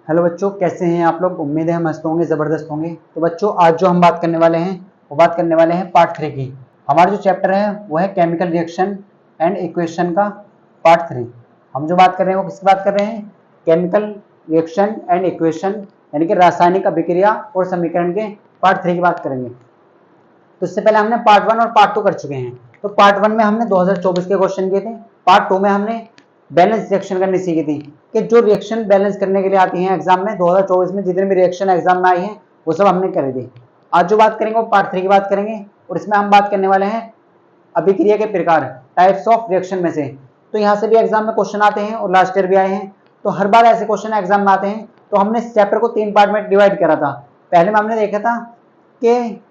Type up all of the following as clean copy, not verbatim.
Hello बच्चों, कैसे हैं आप लोग। उम्मीद है मस्त होंगे, ज़बरदस्त होंगे। तो बच्चों, आज जो हम बात करने वाले हैं वो बात करने वाले हैं पार्ट 3 की। हमारा जो चैप्टर है वो है केमिकल रिएक्शन एंड इक्वेशन का पार्ट 3। हम जो बात कर रहे हैं वो किसकी बात कर रहे हैं? केमिकल रिएक्शन एंड इक्वेशन, यानी कि रासायनिक अभिक्रिया और समीकरण के पार्ट 3 की बात करेंगे। तो इससे पहले हमने पार्ट 1 और पार्ट 2 कर चुके हैं। तो पार्ट 1 में हमने 2024 के क्वेश्चन किए थे। पार्ट 2 में हमने बैलेंस रिएक्शन करनी सीखी थी कि जो रिएक्शन बैलेंस करने के लिए आती हैं एग्जाम में 2024 में, जितने भी रिएक्शन एग्जाम में आई हैं वो सब हमने करी थी। आज जो बात करेंगे वो पार्ट 3 की बात करेंगे और इसमें हम बात करने वाले हैं अभिक्रिया के प्रकार, टाइप्स ऑफ रिएक्शन में से। तो यहाँ से भी एग्जाम में क्वेश्चन आते हैं और लास्ट ईयर भी आए हैं, तो हर बार ऐसे क्वेश्चन एग्जाम में आते हैं। तो हमने इस चैप्टर को 3 पार्ट में डिवाइड करा था। पहले में हमने देखा था कि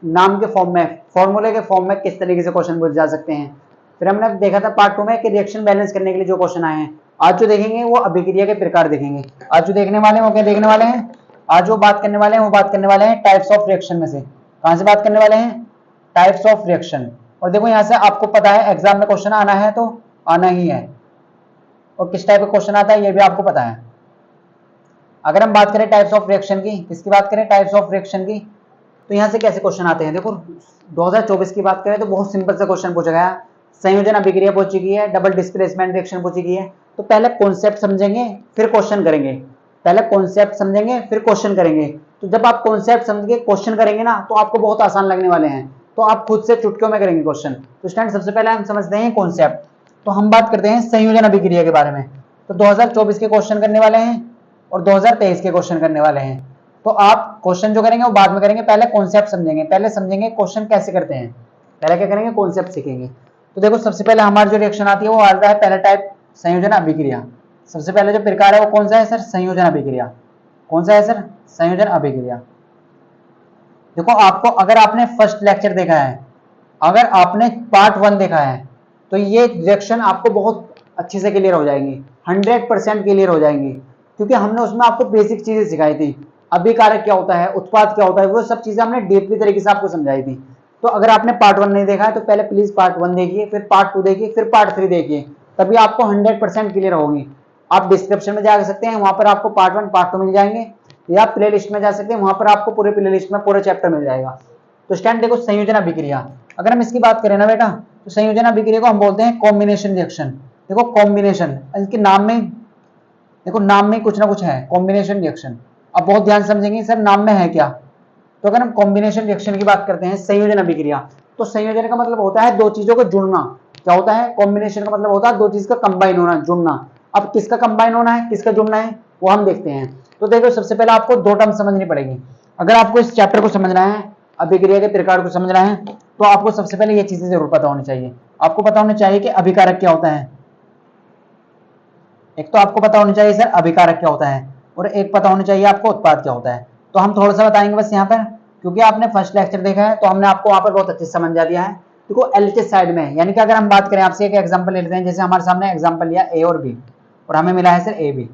नाम के फॉर्म में, फॉर्मूले के फॉर्म में किस तरीके से क्वेश्चन पूछे जा सकते हैं। फिर हमने देखा था पार्ट 2 में कि रिएक्शन बैलेंस करने के लिए जो क्वेश्चन आए हैं। आज जो देखेंगे वो अभिक्रिया के प्रकार देखेंगे। आज जो देखने वाले हैं वो क्या देखने वाले हैं? आज जो बात करने वाले हैं वो बात करने वाले हैं टाइप्स ऑफ रिएक्शन में से। कहां से बात करने वाले हैं? Types of reaction. और देखो यहाँ से आपको पता है एग्जाम में क्वेश्चन आना है तो आना ही है, और किस टाइप का क्वेश्चन आता है ये भी आपको पता है। अगर हम बात करें टाइप्स ऑफ रिएक्शन की, किसकी बात करें? टाइप्स ऑफ रिएक्शन की। तो यहाँ से कैसे क्वेश्चन आते हैं? देखो 2024 की बात करें तो बहुत सिंपल सा क्वेश्चन पूछा गया। संयोजन अभिक्रिया पूछी गई है, डबल डिस्प्लेसमेंट रिएक्शन पूछी गई है। तो पहले कॉन्सेप्ट समझेंगे फिर क्वेश्चन करेंगे। पहले कॉन्सेप्ट समझेंगे फिर क्वेश्चन करेंगे। तो जब आप कॉन्सेप्ट समझ के क्वेश्चन करेंगे ना तो आपको बहुत आसान लगने वाले हैं, तो आप खुद से चुटकियों में करेंगे क्वेश्चन। तो स्टूडेंट, सबसे पहले हम समझते हैं कॉन्सेप्ट। तो हम बात करते हैं संयोजन अभिक्रिया के बारे में। तो 2024 के क्वेश्चन करने वाले हैं और 2023 के क्वेश्चन करने वाले हैं। तो आप क्वेश्चन जो करेंगे वो बाद में करेंगे, पहले कॉन्सेप्ट समझेंगे, पहले समझेंगे क्वेश्चन कैसे करते हैं, पहले क्या करेंगे? कॉन्सेप्ट सीखेंगे। तो देखो सबसे पहले हमारी जो रिएक्शन आती है वो आता है पहला टाइप संयोजन अभिक्रिया। सबसे पहले जो प्रकार है वो कौन सा है सर? संयोजन अभिक्रिया। कौन सा है सर? संयोजन अभिक्रिया। देखो आपको, अगर आपने फर्स्ट लेक्चर देखा है, अगर आपने पार्ट 1 देखा है, तो ये रिएक्शन आपको बहुत अच्छे से क्लियर हो जाएंगी, 100% क्लियर हो जाएंगी, क्योंकि हमने उसमें आपको बेसिक चीजें सिखाई थी। अभिकारक क्या होता है, उत्पाद क्या होता है, वो सब चीजें हमने डीपली तरीके से आपको समझाई थी। तो अगर आपने पार्ट 1 नहीं देखा है तो पहले प्लीज पार्ट 1 देखिए, फिर पार्ट 2 देखिए, फिर पार्ट 3 देखिए, तभी आपको 100% क्लियर होगी। आप डिस्क्रिप्शन में जा सकते हैं, वहां पर आपको पार्ट 1 पार्ट 2 मिल जाएंगे, या प्ले लिस्ट में जा सकते हैं, वहां पर आपको पूरे प्ले लिस्ट में पूरे चैप्टर मिल जाएगा। तो स्टैंड देखो संयोजन अभिक्रिया, अगर हम इसकी बात करें ना बेटा, तो संयोजन अभिक्रिया को हम बोलते हैं कॉम्बिनेशन रिएक्शन। देखो कॉम्बिनेशन, इसके नाम में, देखो नाम में कुछ ना कुछ है, कॉम्बिनेशन रिएक्शन। अब बहुत ध्यान समझेंगे सर नाम में है क्या। तो अगर हम कॉम्बिनेशन रिएक्शन की बात करते हैं, संयोजन अभिक्रिया, तो संयोजन का मतलब होता है दो चीजों को जुड़ना। क्या होता है? कॉम्बिनेशन का मतलब होता है दो चीज का कंबाइन होना, जुड़ना। अब किसका कंबाइन होना है, किसका जुड़ना है, वो हम देखते हैं। तो देखो सबसे पहले आपको दो टर्म समझनी पड़ेगी। अगर आपको इस चैप्टर को समझना है, अभिक्रिया के प्रकार को समझना है, तो आपको सबसे पहले ये चीजें जरूर पता होनी चाहिए। आपको पता होना चाहिए कि अभिकारक क्या होता है। एक तो आपको पता होना चाहिए सर अभिकारक क्या होता है, और एक पता होना चाहिए आपको उत्पाद क्या होता है। तो हम थोड़ा सा बताएंगे बस यहाँ पर, क्योंकि आपने फर्स्ट लेक्चर देखा है तो हमने आपको वहां पर बहुत अच्छे से समझा दिया है। देखो एलएचएस साइड में, यानी कि अगर हम बात करें, आपसे एक एग्जांपल ले लेते हैं। जैसे हमारे सामने एग्जांपल लिया ए और बी, और हमें मिला है सर ए बी,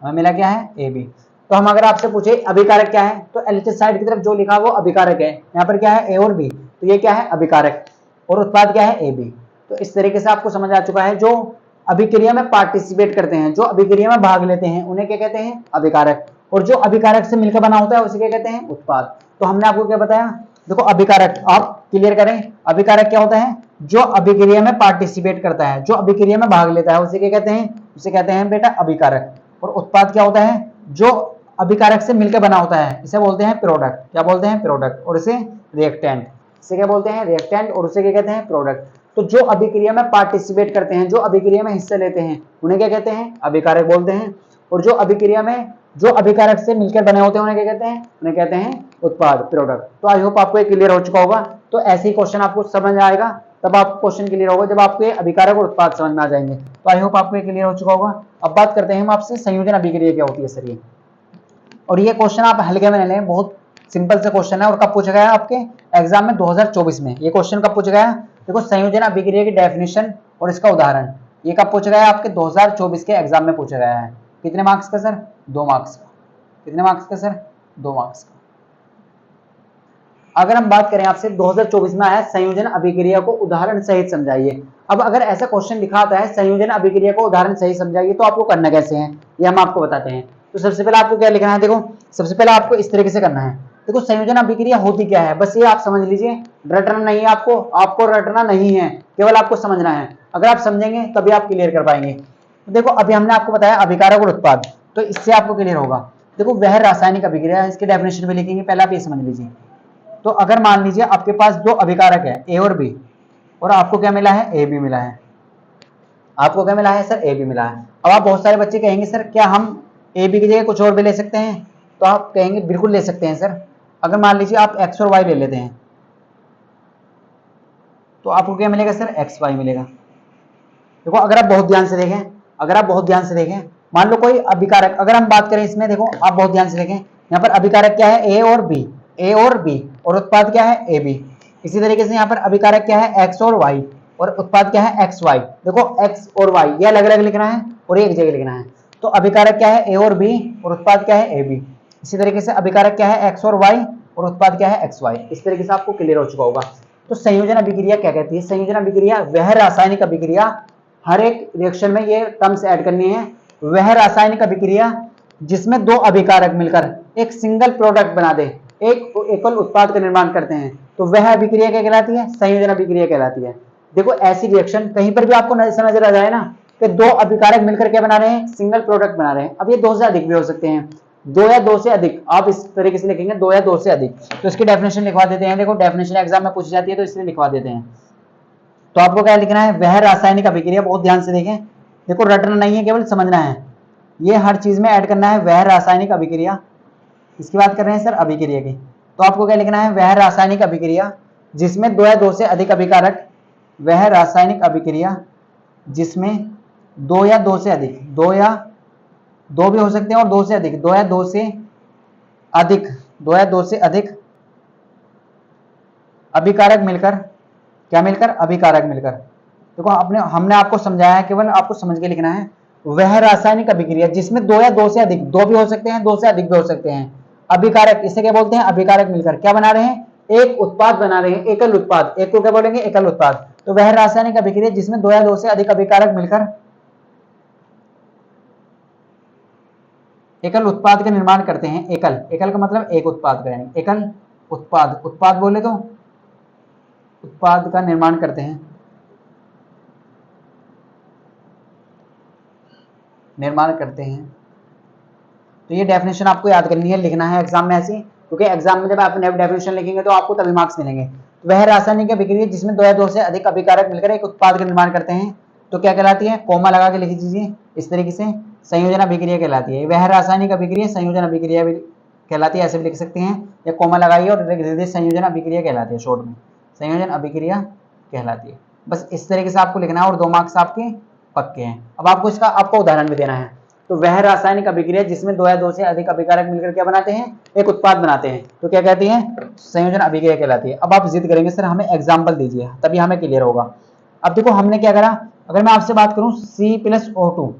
हमें मिला क्या है? A B. तो हम अगर आपसे पूछे अभिकारक क्या है, तो एलएचएस साइड की तरफ जो लिखा वो अभिकारक है। यहाँ पर क्या है? ए और बी, तो ये क्या है? अभिकारक। और उत्पाद क्या है? A B. तो इस तरीके से आपको समझ आ चुका है। जो अभिक्रिया में पार्टिसिपेट करते हैं, जो अभिक्रिया में भाग लेते हैं, उन्हें क्या कहते हैं? अभिकारक। और जो अभिकारक से मिलकर बना होता है उसे क्या कहते हैं? उत्पाद। तो हमने आपको क्या बताया? देखो अभिकारक, आप क्लियर करें, अभिकारक क्या होता है? जो अभिक्रिया में पार्टिसिपेट करता है, जो अभिक्रिया में भाग लेता है, उसे क्या कहते हैं? उसे कहते हैं बेटा अभिकारक। और उत्पाद क्या होता है? जो अभिकारक से मिलकर बना होता है, इसे बोलते हैं प्रोडक्ट। क्या बोलते हैं? प्रोडक्ट। और इसे रिएक्टेंट। इसे क्या बोलते हैं? रिएक्टेंट। और उसे क्या कहते हैं? प्रोडक्ट। तो जो अभिक्रिया में पार्टिसिपेट करते हैं, जो अभिक्रिया में हिस्से लेते हैं, उन्हें क्या कहते हैं? अभिकारक बोलते हैं। और जो अभिक्रिया में, जो अभिकारक से मिलकर बने होते हैं, उन्हें क्या कहते हैं? उन्हें कहते हैं उत्पाद, प्रोडक्ट। तो आई होप आपको ये क्लियर हो चुका होगा। तो ऐसे ही क्वेश्चन आपको समझ आएगा, तब आपको क्वेश्चन क्लियर होगा जब आपको ये अभिकारक और उत्पाद समझ में आ जाएंगे। तो आई होप आपको ये क्लियर हो चुका होगा। अब बात करते हैं हम आपसे संयोजन अभिक्रिया क्या होती है सर ये। और ये क्वेश्चन आप हल्के में लें, बहुत सिंपल से क्वेश्चन है। और कब पूछा गया आपके एग्जाम में? 2024 में। ये क्वेश्चन कब पूछा गया? देखो संयोजन अभिक्रिया की डेफिनेशन और इसका उदाहरण, ये कब पूछा गया? आपके 2024 के एग्जाम में पूछा गया है। कितने मार्क्स का सर? 2 मार्क्स का। कितने मार्क्स का सर? 2 मार्क्स का। अगर हम बात करें आपसे, 2024 में आया संयोजन अभिक्रिया को उदाहरण सहित समझाइए। अब अगर ऐसा क्वेश्चन लिखा आता है संयोजन अभिक्रिया को उदाहरण सहित समझाइए, तो आपको करना कैसे है ये हम आपको बताते हैं। तो सबसे पहले आपको क्या लिखना है, देखो सबसे पहले आपको इस तरीके से करना है। देखो संयोजन अभिक्रिया होती क्या है, बस ये आप समझ लीजिए, रटना नहीं है आपको रटना नहीं है, केवल आपको समझना है। अगर आप समझेंगे तभी आप क्लियर कर पाएंगे। तो देखो अभी हमने आपको बताया अभिकारक और उत्पाद, तो इससे आपको क्लियर होगा। देखो वह रासायनिक अभिक्रिया, इसके डेफिनेशन भी लिखेंगे, पहले आप ये समझ लीजिए। तो अगर मान लीजिए आपके पास दो अभिकारक है ए और बी, और आपको क्या मिला है, ए बी मिला है। आपको क्या मिला है सर, ए बी मिला है। अब आप बहुत सारे बच्चे कहेंगे सर क्या हम ए बी की जगह कुछ और भी ले सकते हैं, तो आप कहेंगे बिल्कुल ले सकते हैं सर। अगर मान लीजिए आप एक्स और वाई ले लेते हैं, तो आपको क्या मिलेगा सर, एक्स वाई मिलेगा। देखो अगर आप बहुत ध्यान से देखें, अगर आप बहुत ध्यान से देखें, मान लो कोई अभिकारक, अगर हम बात करें इसमें, देखो आप बहुत ध्यान से देखें, यहाँ पर अभिकारक क्या है, ए और बी, ए और बी, और उत्पाद क्या है, ए बी। इसी तरीके से यहाँ पर अभिकारक क्या है, एक्स और वाई, और उत्पाद क्या है, एक्स वाई। देखो एक्स और वाई ये अलग अलग लिखना है और एक जगह लिखना है। तो अभिकारक क्या है, ए और बी, और उत्पाद क्या है, ए बी। इसी तरीके से अभिकारक क्या है, एक्स और वाई, और उत्पाद क्या है, एक्स वाई। इस तरीके से आपको क्लियर हो चुका होगा। तो संयोजन अभिक्रिया क्या कहती है, संयोजन अभिक्रिया वह रासायनिक अभिक्रिया, हर एक रिएक्शन में ये टर्म्स ऐड करनी है, वह रासायनिक अभिक्रिया जिसमें दो अभिकारक मिलकर एक सिंगल प्रोडक्ट बना दे, एक एकल उत्पाद का निर्माण करते हैं, तो वह अभिक्रिया क्या कहलाती है, संयोजन अभिक्रिया कहलाती है। देखो ऐसी रिएक्शन कहीं पर भी आपको नजर आ जाए ना कि दो अभिकारक मिलकर क्या बना रहे हैं, सिंगल प्रोडक्ट बना रहे हैं। अब ये दो से अधिक भी हो सकते हैं, दो या दो से अधिक, आप इस तरीके से लिखेंगे दो या दो से अधिक। तो इसकी डेफिनेशन लिखवा देते हैं, देखो डेफिनेशन एग्जाम में पूछी जाती है तो इसलिए लिखवा देते हैं। तो आपको क्या लिखना है, वह रासायनिक अभिक्रिया, बहुत ध्यान से देखें, देखो रटना नहीं है, केवल समझना है, ये हर चीज में ऐड करना है, वह रासायनिक अभिक्रिया। इसकी बात कर रहे हैं सर अभिक्रिया की, तो आपको क्या लिखना है, वह रासायनिक अभिक्रिया जिसमें दो या दो से अधिक अभिकारक, वह रासायनिक अभिक्रिया जिसमें दो या दो से अधिक, दो या दो भी हो सकते हैं और दो से अधिक, दो या दो से अधिक, दो या दो से अधिक अभिकारक मिलकर, क्या मिलकर, अभिकारक मिलकर। देखो हमने आपको समझाया है, केवल आपको समझ के लिखना है, वह रासायनिक अभिक्रिया जिसमें दो या दो से अधिक, दो भी हो सकते हैं, दो से अधिक भी हो सकते हैं, अभिकारक, इसे क्या बोलते हैं, अभिकारक मिलकर क्या बना रहे हैं, एक उत्पाद बना रहे हैं, एकल उत्पाद, एक को क्या बोलेंगे, एकल उत्पाद। तो वह रासायनिक अभिक्रिया जिसमें दो या दो से अधिक अभिकारक मिलकर एकल उत्पाद का निर्माण करते हैं। एकल, एकल का मतलब एक उत्पाद का, यानी एकल उत्पाद, उत्पाद बोले तो उत्पाद का निर्माण करते हैं, निर्माण करते हैं। तो ये डेफिनेशन आपको याद करनी है, लिखना है एग्जाम में ऐसी, क्योंकि एग्जाम में जब आप डेफिनेशन लिखेंगे तो आपको तभी मार्क्स मिलेंगे। तो वह रासायनिक अभिक्रिया जिसमें दो या दो से अधिक अभिकारक मिलकर एक उत्पाद का निर्माण करते हैं, तो क्या कहलाती है, कोमा लगा के लिख दीजिए इस तरीके से, संयोजन अभिक्रिया कहलाती है। वह रासायनिक अभिक्रिया संयोजन अभिक्रिया भी कहलाती है, ऐसे भी लिख सकते हैं, या कोमा लगाइए और लिख दीजिए संयोजन अभिक्रिया कहलाती है, शॉर्ट में संयोजन अभिक्रिया कहलाती है। बस इस तरीके से आपको लिखना है और 2 मार्क्स आपके पक्के हैं। अब आपको इसका आपको उदाहरण भी देना है। तो वह रासायनिक अभिक्रिया जिसमें दो या दो से अधिक अभिकारक मिलकर क्या बनाते हैं, एक उत्पाद बनाते हैं, तो क्या कहती है, संयोजन अभिक्रिया कहलाती है। अब आप जिद करेंगे सर हमें एग्जाम्पल दीजिए, तभी हमें क्लियर होगा। अब देखो हमने क्या करा, अगर मैं आपसे बात करूं C+O2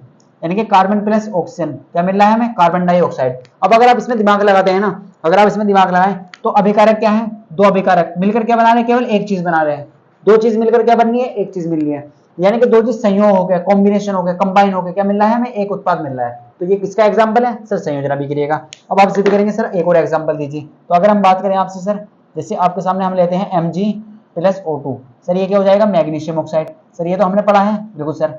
यानी कि कार्बन प्लस ऑक्सीजन, क्या मिल रहा है हमें, कार्बन डाइऑक्साइड। अब अगर आप इसमें दिमाग लगाते हैं ना, अगर आप इसमें दिमाग लगाएं तो अभिकारक क्या है, दो अभिकारक मिलकर क्या बना रहे हैं, केवल एक चीज बना रहे हैं। दो चीज मिलकर क्या बन रही है, एक चीज मिल रही है, यानी कि दो चीज संयोग हो गया, कॉम्बिनेशन हो गया, कंबाइन हो गया, क्या मिल रहा है हमें, एक उत्पाद मिल रहा है। तो ये किसका एग्जाम्पल है सर, संयोजन अभिक्रिया का। अब आप जिद करेंगे सर एक और एग्जाम्पल दीजिए। तो अगर हम बात करें आपसे सर, जैसे आपके सामने हम लेते हैं Mg+O2, सर ये क्या हो जाएगा, मैग्नीशियम ऑक्साइड। सर ये तो हमने पढ़ा है, बिल्कुल सर।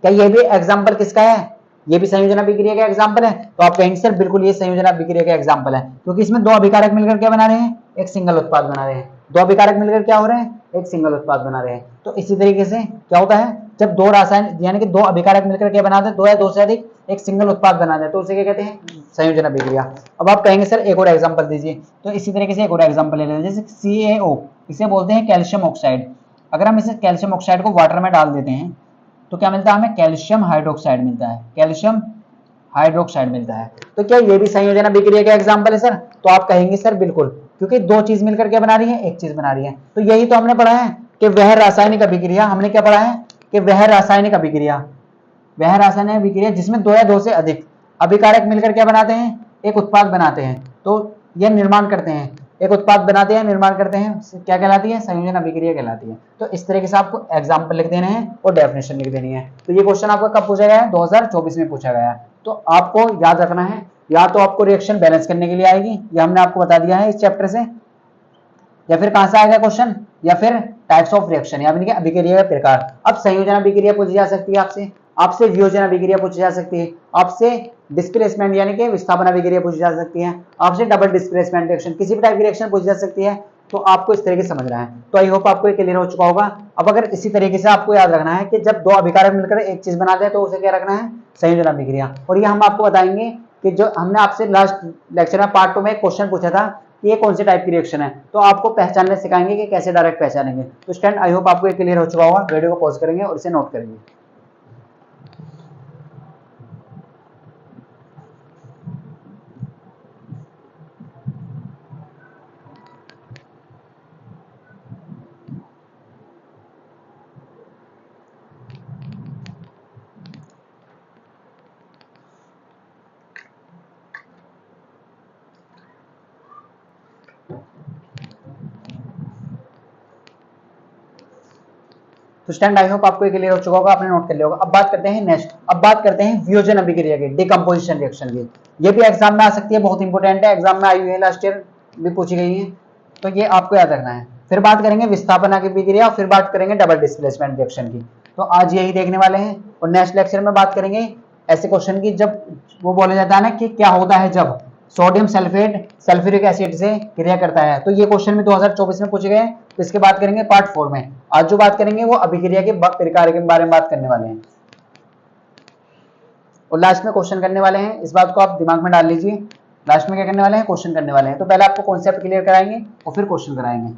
क्या ये भी एग्जाम्पल किसका है, ये भी संयोजन अभिक्रिया का एग्जाम्पल है। तो आप कहेंगे सर बिल्कुल ये संयोजन अभिक्रिया का एग्जाम्पल है, क्योंकि इसमें दो अभिकारक मिलकर क्या बना रहे हैं, एक सिंगल उत्पाद बना रहे हैं। दो अभिकारक मिलकर क्या हो रहे हैं, एक सिंगल उत्पाद बना रहे हैं। तो इसी तरीके से क्या होता है, जब दो रासायन यानी कि दो अभिकारक मिलकर क्या बनाते हैं, दो या दो से अधिक एक सिंगल उत्पाद बनाते हैं, तो उसे क्या कहते हैं, संयोजन अभिक्रिया। अब आप कहेंगे सर एक और एग्जाम्पल दीजिए। तो इसी तरीके से एक और एग्जाम्पल ले लेते हैं, जैसे CaO, इसे बोलते हैं कैल्शियम ऑक्साइड। अगर हम इसे कैल्शियम ऑक्साइड को वाटर में डाल देते हैं तो क्या मिलता है हमें, कैल्शियम हाइड्रोक्साइड मिलता है, कैल्शियम हाइड्रोक्साइड मिलता है। तो क्या ये भी संयोजन अभिक्रिया का एग्जाम्पल है सर। तो आप कहेंगे सर बिल्कुल, क्योंकि दो चीज मिलकर क्या बना रही है, एक चीज बना रही है। तो यही तो हमने पढ़ा है कि वह रासायनिक अभिक्रिया, हमने क्या पढ़ा है कि वह रासायनिक अभिक्रिया, वह रासायनिक अभिक्रिया जिसमें दो या दो से अधिक अभिकारक मिलकर क्या बनाते हैं, एक उत्पाद बनाते हैं। तो यह निर्माण करते हैं, एक उत्पाद बनाते हैं, निर्माण करते हैं, क्या कहलाती है, संयोजन अभिक्रिया कहलाती है। तो इस तरीके से आपको एग्जाम्पल लिख देने हैं और डेफिनेशन लिख देनी है। तो ये क्वेश्चन आपका कब पूछा गया है, 2024 में पूछा गया है। तो आपको याद रखना है, या तो आपको रिएक्शन बैलेंस करने के लिए आएगी, या हमने आपको बता दिया है इस चैप्टर से, या फिर कहां से आएगा क्वेश्चन, या फिर टाइप्स ऑफ रिएक्शन यानी कि अभिक्रिया का प्रकार। अब संयोजन अभिक्रिया पूछी जा सकती है आपसे, आपसे वियोजन अभिक्रिया पूछी जा सकती है, आपसे डिस्प्लेसमेंट यानी कि विस्थापन अभिक्रिया पूछी जा सकती है, आपसे डबल डिस्प्लेसमेंट रिएक्शन, किसी भी टाइप की रिएक्शन पूछी जा सकती है। तो आपको इस तरीके से समझना है। तो आई होप आपको ये क्लियर हो चुका होगा। अब अगर इसी तरीके से आपको याद रखना है कि जब दो अभिकारक मिलकर एक चीज बनाते हैं तो उसे क्या रखना है, संयोजन अभिक्रिया। और ये हम आपको बताएंगे कि जो हमने आपसे लास्ट लेक्चर में पार्ट 2 में एक क्वेश्चन पूछा था कि ये कौन से टाइप की रिएक्शन है, तो आपको पहचानने सिखाएंगे कि कैसे डायरेक्ट पहचानेंगे। तो स्टूडेंट आई होप आपको ये क्लियर हो चुका होगा। वीडियो को पॉज करेंगे और इसे नोट करेंगे। तो स्टैंड आई होप आपको क्लियर हो चुका होगा, आपने नोट कर लिया होगा। अब बात करते हैं नेक्स्ट, अब बात करते हैं वियोजन अभिक्रिया की, डिकम्पोजिशन रिएक्शन की। ये भी एग्जाम में आ सकती है, बहुत इंपॉर्टेंट है, एग्जाम में आई हुई है, लास्ट ईयर भी पूछी गई है, तो ये आपको याद रखना है। फिर बात करेंगे विस्थापन अभिक्रिया, और फिर बात करेंगे डबल डिस्प्लेसमेंट रिएक्शन की। तो आज यही देखने वाले हैं, और नेक्स्ट लेक्चर में बात करेंगे ऐसे क्वेश्चन की जब वो बोला जाता है ना कि क्या होता है जब सोडियम सल्फेट सल्फ्यूरिक एसिड से क्रिया करता है। तो ये क्वेश्चन भी 2024 में पूछे गए हैं। तो इसके बात करेंगे पार्ट 4 में। आज जो बात करेंगे वो अभिक्रिया के प्रकार के बारे में बात करने वाले हैं, और लास्ट में क्वेश्चन करने वाले हैं। इस बात को आप दिमाग में डाल लीजिए, लास्ट में क्या करने वाले हैं, क्वेश्चन करने वाले हैं। तो पहले आपको कॉन्सेप्ट क्लियर कराएंगे और फिर क्वेश्चन कराएंगे।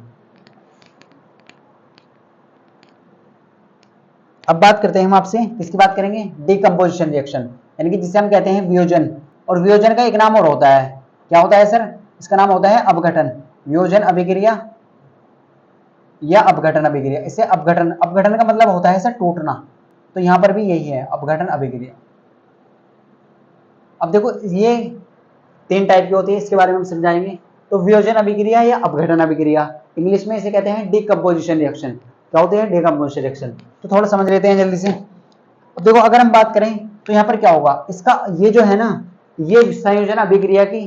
अब बात करते हैं हम आपसे, किसकी बात करेंगे, डिकम्पोजिशन रिएक्शन, यानी कि जिसे हम कहते हैं वियोजन। और वियोजन का एक नाम और होता है, क्या होता है सर, इसका नाम होता है अपघटन। वियोजन अभिक्रिया या अपघटन अभिक्रिया, इसे अपघटन, अपघटन का मतलब होता है सर टूटना। तो यहां पर भी यही है, अपघटन अभिक्रिया। अब देखो ये 3 टाइप की होती है, इसके बारे में हम समझाएंगे। तो वियोजन अभिक्रिया या अपघटन अभिक्रिया, इंग्लिश में इसे कहते हैं डिकम्पोजिशन रिएक्शन। क्या होते हैं, डिकम्पोजिशन रिएक्शन। तो थोड़ा समझ लेते हैं जल्दी से। अब देखो अगर हम बात करें तो यहाँ पर क्या होगा, इसका ये जो है ना, ये संयोजन अभिक्रिया की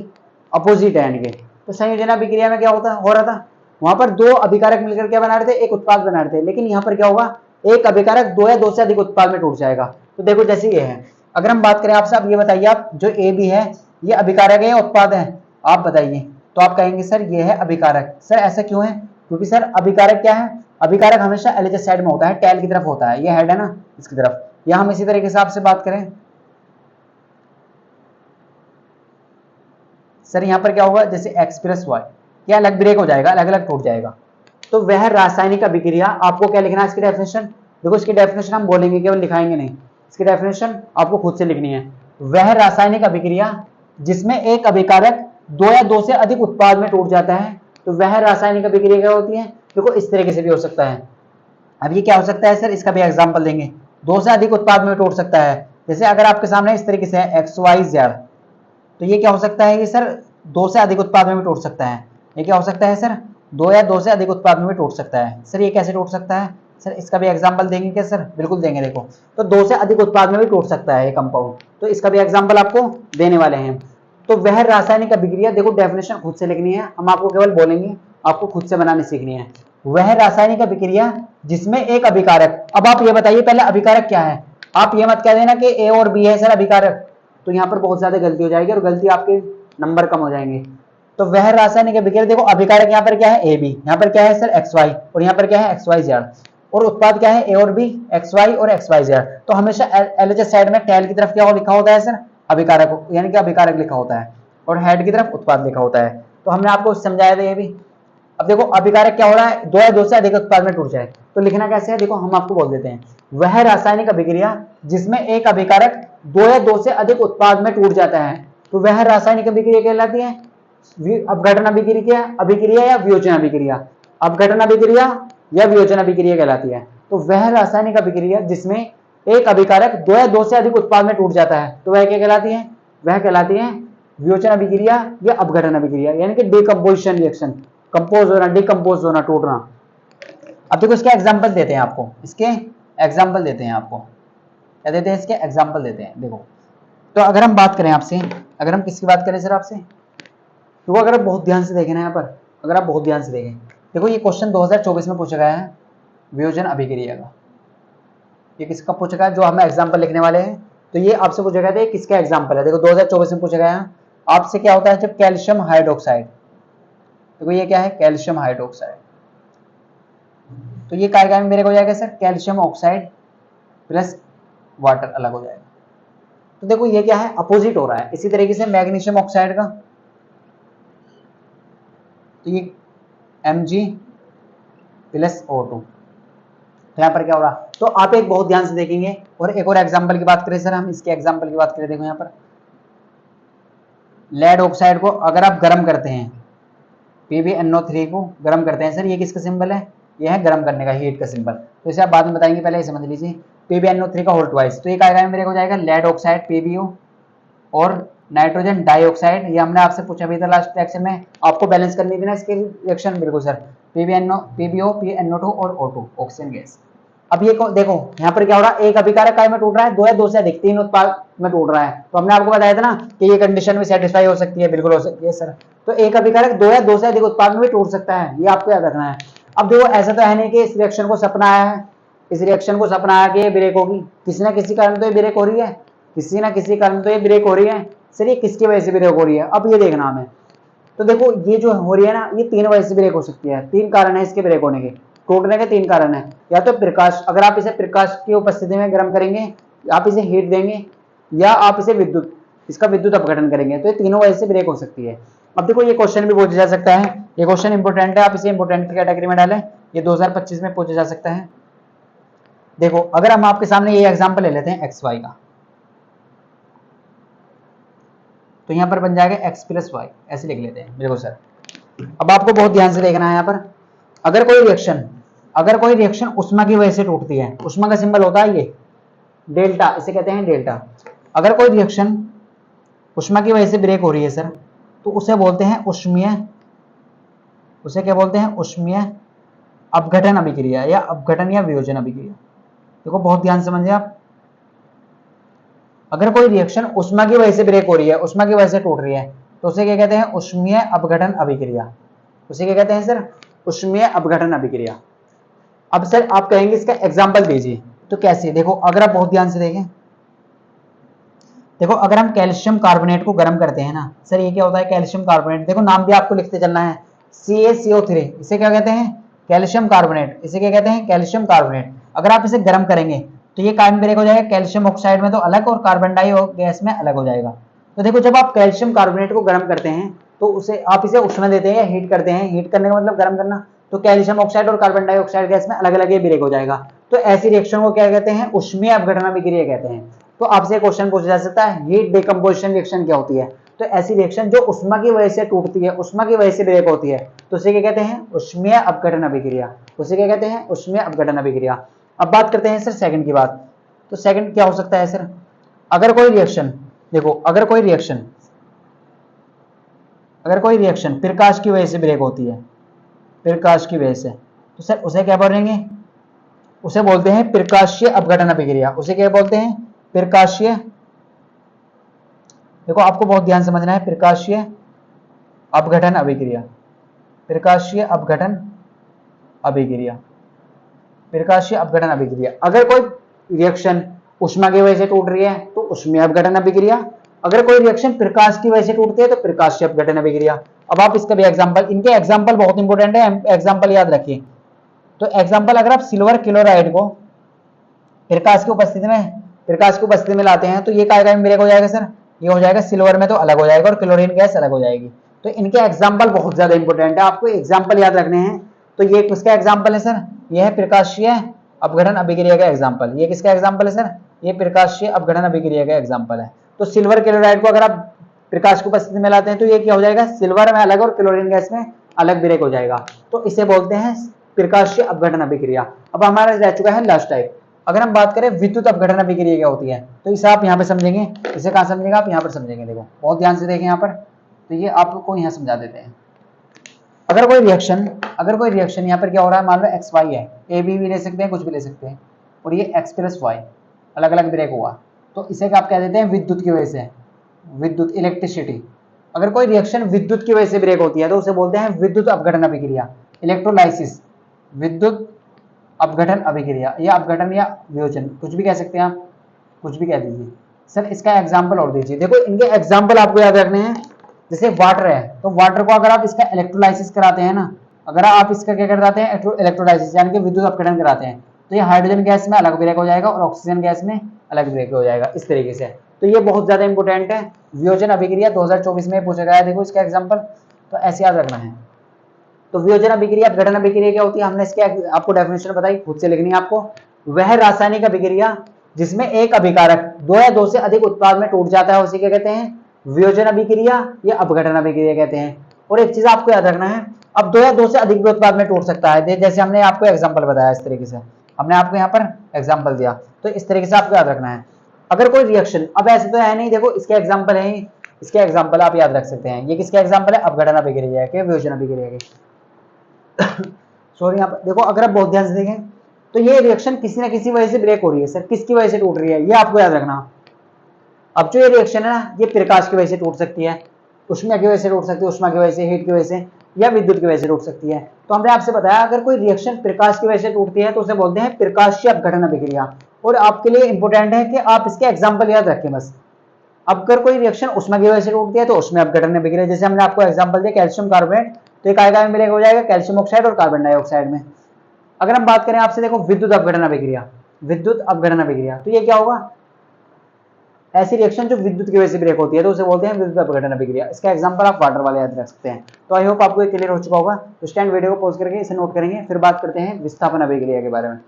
अपोजिट है इनके। तो संयोजन अभिक्रिया में क्या होता हो रहा था, वहां पर 2 अभिकारक मिलकर क्या बना रहे थे, एक उत्पाद बना रहे थे। लेकिन यहाँ पर क्या होगा, एक अभिकारक 2 या 2 से अधिक उत्पाद में टूट जाएगा। तो देखो जैसे ये है, अगर हम बात करें आपसे, अब ये बताइए आप, जो ए बी है ये अभिकारक है या उत्पाद है, आप बताइए। तो आप कहेंगे सर ये है अभिकारक। सर ऐसा क्यों है, क्योंकि सर अभिकारक क्या है, अभिकारक हमेशा एलएचएस साइड में होता है, टेल की तरफ होता है, ये हेड है ना इसकी तरफ। या हम इसी तरीके से आपसे बात करें, सर यहां पर क्या होगा, जैसे एक्स प्लस वाई, क्या अलग ब्रेक हो जाएगा, अलग अलग टूट जाएगा। तो वह रासायनिक अभिक्रिया, आपको क्या लिखना है इसकी डेफिनेशन, देखो इसकी डेफिनेशन हम बोलेंगे, केवल लिखाएंगे नहीं, इसकी डेफिनेशन आपको खुद से लिखनी है। वह रासायनिक अभिक्रिया जिसमें एक अभिकारक 2 या 2 से अधिक उत्पाद में टूट जाता है, तो वह रासायनिक अभिक्रिया क्या होती है। देखो इस तरीके से भी हो सकता है। अब ये क्या हो सकता है सर, इसका भी एग्जाम्पल देंगे। 2 से अधिक उत्पाद में टूट सकता है, जैसे अगर आपके सामने इस तरीके से है एक्स वाई जेड, तो ये क्या हो सकता है, ये सर 2 से अधिक उत्पाद में भी टूट सकता है। ये क्या हो सकता है सर, 2 या 2 से अधिक उत्पाद में भी टूट सकता है। सर ये कैसे टूट सकता है, सर इसका भी एग्जांपल देंगे क्या सर, बिल्कुल देंगे। देखो तो 2 से अधिक उत्पाद में भी टूट सकता है ये कंपाउंड, तो इसका भी एग्जांपल आपको देने वाले हैं। तो वह रासायनिक अभिक्रिया, देखो डेफिनेशन खुद से लिखनी है, हम आपको केवल बोलेंगे, आपको खुद से बनानी सीखनी है। वह रासायनिक अभिक्रिया जिसमें एक अभिकारक, अब आप ये बताइए पहले अभिकारक क्या है। आप ये मत कह देना कि ए और बी है सर अभिकारक, तो यहाँ पर बहुत ज्यादा गलती हो जाएगी और गलती आपके नंबर कम हो जाएंगे। तो वह रासायनिक अभिक्रिया, देखो अभिकारक यहाँ पर क्या है ए बी, यहाँ पर क्या है सर एक्स वाई, और यहाँ पर क्या है एक्स वाई जेड, और उत्पाद क्या है ए और बी, एक्स वाई और एक्स वाई जेड। तो हमेशा एलएचएस साइड में टेल की तरफ क्या लिखा होता है सर, अभिकारक, यानी कि अभिकारक लिखा होता है, और हेड की तरफ उत्पाद लिखा होता है। तो हमने आपको समझाया था ये भी। अब देखो अभिकारक क्या हो रहा है, 2 या 2 से अधिक उत्पाद में टूट जाए, तो लिखना कैसे है, देखो हम आपको बोल देते हैं, वह रासायनिक अभिक्रिया जिसमें एक अभिकारक 2 या 2 से अधिक उत्पाद में टूट जाता है, तो वह रासायनिक अभिक्रिया कहलाती है। अपघटन अभिक्रिया, अभिक्रिया या वियोजन अभिक्रिया, अपघटन अभिक्रिया या वियोजन अभिक्रिया कहलाती है। तो वह रासायनिक अभिक्रिया जिसमें एक अभिकारक 2 या 2 से अधिक उत्पाद में टूट जाता है, तो वह क्या कहलाती है, वह कहलाती है वियोजन अभिक्रिया या अपघटन अभिक्रिया, यानी कि डिकम्पोजिशन रिएक्शन, कंपोज होना, डिकम्पोज होना, टूटना। अब देखो इसके एग्जांपल देते हैं आपको, इसके एग्जांपल देते हैं आपको, क्या देते हैं, इसके एग्जांपल देते हैं। देखो तो अगर हम बात करें आपसे, अगर हम किसकी बात करें सर आपसे, तो अगर आप बहुत ध्यान से देखें ना यहाँ पर, अगर आप बहुत ध्यान से देखें, देखो ये क्वेश्चन 2024 में पूछा गया है वियोजन अभिक्रिया का। ये किसका पूछा गया, जो हम एग्जाम्पल लिखने वाले हैं, तो ये आपसे पूछा गया था किसका एग्जाम्पल है। देखो 2024 में पूछा गया है आपसे, क्या होता है जब कैल्शियम हाइड्रोक्साइड, देखो ये क्या है कैल्शियम हाइड्रोक्साइड, तो ये काय में मेरे को हो जाएगा sir calcium oxide plus water अलग हो जाएगा। तो देखो ये क्या है अपोजिट हो रहा है। इसी तरीके से मैग्नीशियम ऑक्साइड का, तो ये Mg प्लस O2, तो यहाँ पर क्या हो रहा, तो आप एक बहुत ध्यान से देखेंगे। और एक और एग्जांपल की बात करें सर, हम इसके एग्जांपल की बात करें, देखो यहाँ पर लेड ऑक्साइड को अगर आप गर्म करते हैं, PbNO3 को गर्म करते हैं सर, ये किसका सिंबल है, ये है गर्म करने का, हीट का सिंबल। तो इसे आप बाद में बताएंगे, पहले ये समझ लीजिए PbNO3 का होल ट्वाइस, तो ये क्या मेरे को जाएगा लेड ऑक्साइड PbO और नाइट्रोजन डाइऑक्साइड, ये हमने आपसे पूछा भी था लास्ट लेक्चर में, आपको बैलेंस करनी थी ना इसके रिएक्शन, बिल्कुल सर PbO PnO2 और O2 ऑक्सीजन गैस। अब ये देखो यहाँ पर क्या हो रहा है, एक अभिकारक काय में टूट रहा है, दो या दो से अधिक तीन उत्पाद में टूट रहा है। तो हमने आपको बताया था ना कि ये कंडीशन भी सेटिस्फाई हो सकती है, बिल्कुल हो सकती है सर। तो एक अभिकारक दो या दो से अधिक उत्पाद में भी टूट सकता है, ये आपको याद रखना है। अब देखो ऐसा तो है नहीं कि इस रिएक्शन को सपना आया है, इस रिएक्शन को सपना आया कि ये ब्रेक होगी, किसी ना किसी कारण तो ये ब्रेक हो रही है, किसी ना किसी कारण तो ये ब्रेक हो रही है सर। ये किसकी वजह से ब्रेक हो रही है, अब ये देखना हमें। तो देखो ये जो हो रही है ना, ये तीन वजह से ब्रेक हो सकती है, तीन कारण है इसके ब्रेक होने के, टूटने के तीन कारण है। या तो प्रकाश, अगर आप इसे प्रकाश की उपस्थिति में गर्म करेंगे, आप इसे हीट देंगे, या आप इसे विद्युत, इसका विद्युत अपघटन करेंगे, तो ये तीनों वजह से ब्रेक हो सकती है। अब देखो ये क्वेश्चन भी पूछा जा सकता है, ये क्वेश्चन इंपोर्टेंट है, आप इसे इंपोर्टेंट की कैटेगरी में डालें, ये 2025 में पूछा जा सकता है। देखो अगर हम आपके सामने ये एग्जाम्पल ले लेते हैं XY का, तो यहाँ पर बन जाएगा x प्लस वाई, ऐसे लिख लेते हैं, देखो सर। अब आपको बहुत ध्यान से देखना है यहाँ पर, अगर कोई रिएक्शन उष्मा की वजह से टूटती है, उष्मा का सिंबल होता है ये डेल्टा, इसे कहते हैं डेल्टा। अगर कोई रिएक्शन उष्मा की वजह से ब्रेक हो रही है सर, तो उसे बोलते हैं उष्मीय, उसे क्या बोलते हैं उष्मीय अपघटन अभिक्रिया, या अपघटन या वियोजन अभिक्रिया। देखो बहुत ध्यान से समझिए आप, अगर कोई रिएक्शन उष्मा की वजह से ब्रेक हो रही है, उष्मा की वजह से टूट रही है, तो उसे क्या कहते हैं उष्मीय अपघटन अभिक्रिया, उसे क्या कहते हैं सर उष्मीय अपघटन अभिक्रिया। अब सर आप कहेंगे इसका एग्जांपल दीजिए, तो कैसे, देखो अगर आप बहुत ध्यान से देखें, देखो अगर हम कैल्शियम कार्बोनेट को गर्म करते हैं ना सर, ये क्या होता है कैल्शियम कार्बोनेट, देखो नाम भी आपको लिखते चलना है, CaCO3, इसे क्या कहते हैं कैल्शियम कार्बोनेट, इसे क्या कहते हैं कैल्शियम कार्बोनेट। अगर आप इसे गर्म करेंगे तो ये कार्बन ब्रेक हो जाएगा, कैल्शियम ऑक्साइड में तो अलग और कार्बन डाइऑक्साइड गैस में अलग हो जाएगा। तो देखो जब आप कैल्शियम कार्बोनेट को गर्म करते हैं, तो उसे आप इसे उष्मा देते हैं या हीट करते हैं, हीट करने का मतलब गर्म करना, तो कैल्शियम ऑक्साइड और कार्बन डाइऑक्साइड गैस में अलग अलग ये ब्रेक हो जाएगा। तो ऐसी रिएक्शन को क्या कहते हैं उष्मीय अपघटन अभिक्रिया कहते हैं। तो आपसे क्वेश्चन पूछा जा सकता है हीट डिकम्पोजिशन रिएक्शन क्या होती है, तो ऐसी रिएक्शन जो उष्मा की वजह से टूटती है, उष्मा की वजह से ब्रेक होती है, तो उसे क्या कहते हैं उष्मीय अपघटन अभिक्रिया, उसे क्या कहते हैं उष्मीय अपघटन अभिक्रिया। अब बात करते हैं सर सेकंड की बात, तो सेकंड क्या हो सकता है सर, अगर कोई रिएक्शन, देखो अगर कोई रिएक्शन प्रकाश की वजह से ब्रेक होती है, प्रकाश की वजह से, तो सर उसे क्या बोलेंगे, उसे बोलते हैं प्रकाशीय अपघटन अभिक्रिया, उसे क्या बोलते हैं प्रकाशीय। देखो आपको बहुत ध्यान समझना है, प्रकाशीय अपघटन अभिक्रिया, प्रकाशीय अपघटन अभिक्रिया, प्रकाशीय अपघटन अभिक्रिया। अगर कोई रिएक्शन उष्मा की वजह से टूट रही है तो उष्मीय अपघटन अभिक्रिया, अगर कोई रिएक्शन प्रकाश की वजह से टूटती है तो प्रकाशीय अपघटन अभिक्रिया। अब आप इसका भी एग्जांपल, इनके एग्जांपल बहुत इंपॉर्टेंट है, एग्जांपल याद रखिए। तो एग्जांपल अगर आप सिल्वर क्लोराइड को प्रकाश की उपस्थिति में लाते हैं, तो ये क्या ब्रेक हो जाएगा सर, ये हो जाएगा सिल्वर में तो अलग हो जाएगा और क्लोरीन गैस अलग हो जाएगी। तो इनके एग्जाम्पल बहुत ज्यादा इंपॉर्टेंट है, आपको एग्जाम्पल याद रखने हैं। तो ये किसका एग्जाम्पल है सर, ये है प्रकाशीय अपघटन अभिक्रिया का एग्जाम्पल, ये किसका एग्जाम्पल है सर, ये प्रकाशीय अपघटन अभिक्रिया का एग्जाम्पल है। तो सिल्वर क्लोराइड को अगर आप प्रकाश की उपस्थिति में लाते हैं, तो ये क्या हो जाएगा सिल्वर में अलग और क्लोरीन गैस में अलग ब्रेक हो जाएगा, तो इसे बोलते हैं प्रकाशीय अपघटन अभिक्रिया। अब हमारा रह चुका है लास्ट टाइप। अगर हम बात करें विद्युत अपघटन अभिक्रिया क्या होती है, तो इसे आप यहाँ पे समझेंगे, इसे कहाँ समझेंगे आप यहाँ पर समझेंगे। देखो बहुत ध्यान से देखें यहाँ पर, तो ये आपको यहाँ समझा देते हैं। अगर कोई रिएक्शन यहाँ पर क्या हो रहा है, मान लो XY है, AB भी ले सकते हैं, कुछ भी ले सकते हैं, और ये X प्लस वाई अलग अलग ब्रेक हुआ, तो इसे क्या आप कह देते हैं विद्युत की वजह से, विद्युत इलेक्ट्रिसिटी। अगर कोई रिएक्शन विद्युत की वजह से ब्रेक होती है तो उसे बोलते हैं विद्युत अपघटन अभिक्रिया, इलेक्ट्रोलाइसिस, विद्युत अपघटन अभिक्रिया, या अपघटन या वियोजन, कुछ भी कह सकते हैं आप, कुछ भी कह दीजिए। सर इसका एग्जाम्पल और दीजिए। देखो इनके एग्जाम्पल आपको याद रखने हैं। जैसे वाटर है, तो वाटर को अगर आप इसका इलेक्ट्रोलाइसिस कराते हैं ना, अगर आप इसका क्या कराते हैं इलेक्ट्रोलाइसिस यानी कि विद्युत अपघटन कराते हैं, तो ये हाइड्रोजन गैस में अलग ब्रेक हो जाएगा और ऑक्सीजन गैस में अलग ब्रेक हो जाएगा, इस तरीके से। तो ये बहुत ज्यादा इंपॉर्टेंट है। वियोजन अभिक्रिया 2024 में पूछा गया है, देखो इसका एग्जाम्पल, तो ऐसे याद रखना है। तो वियोजन अभिक्रिया अपघटन अभिक्रिया क्या होती है, हमने इसके आपको डेफिनेशन बताई, खुद से लिखनी है आपको। वह रासायनिक अभिक्रिया जिसमें एक अभिकारक दो या दो से अधिक उत्पाद में टूट जाता है उसी क्या कहते हैं, वियोजन अभिक्रिया या अपघटन अभिक्रिया कहते हैं। और एक चीज आपको याद रखना है, अब दो या दो से अधिक भी उत्पाद में टूट सकता है, जैसे हमने आपको एग्जाम्पल बताया, इस तरीके से हमने आपको यहाँ पर एग्जाम्पल दिया, तो इस तरीके से आपको याद रखना है। अगर कोई रिएक्शन, अब ऐसे तो है नहीं, देखो इसके एग्जाम्पल है, इसके एग्जाम्पल आप याद रख सकते हैं। ये किसके एग्जाम्पल है, अपघटन अभिक्रिया के, वियोजन अभिक्रिया के। सॉरी, यहाँ पर देखो अगर आप बहुत ध्यान से देखें तो ये रिएक्शन किसी ना किसी वजह से ब्रेक हो रही है। सर किसकी वजह से टूट रही है, ये आपको याद रखना। अब जो ये रिएक्शन है ना, ये प्रकाश की वजह से टूट सकती है, उष्मा की वजह से टूट सकती है, उष्मा की वजह से, हीट की वजह से, या विद्युत की वजह से टूट सकती है। तो हमने आपसे बताया अगर कोई रिएक्शन प्रकाश की वजह से टूटती है तो उसे बोलते हैं प्रकाशीय अपघटन अभिक्रिया। और आपके लिए इंपॉर्टेंट है कि आप इसके एग्जाम्पल याद रखें बस। अब अगर कोई रिएक्शन उष्मा की वजह से टूटती है तो उष्मा अपघटन अभिक्रिया, जैसे हमने आपको एग्जाम्पल दिया कैल्शियम कार्बोनेट, तो एक आएगा मिलेगा हो जाएगा कैल्शियम ऑक्साइड और कार्बन डाइऑक्साइड में। अगर हम बात करें आपसे, देखो विद्युत अपघटन अभिक्रिया, विद्युत अपघटन अभिक्रिया, तो ये क्या होगा, ऐसी रिएक्शन जो विद्युत की वजह से ब्रेक होती है तो उसे बोलते हैं विद्युत अपघटन अभिक्रिया। इसका एग्जांपल आप वाटर वाले याद रख सकते हैं। तो आई होप आपको ये क्लियर हो चुका होगा। तो स्टैंड वीडियो को पॉज करके इसे नोट करेंगे, फिर बात करते हैं विस्थापन अभिक्रिया के बारे में।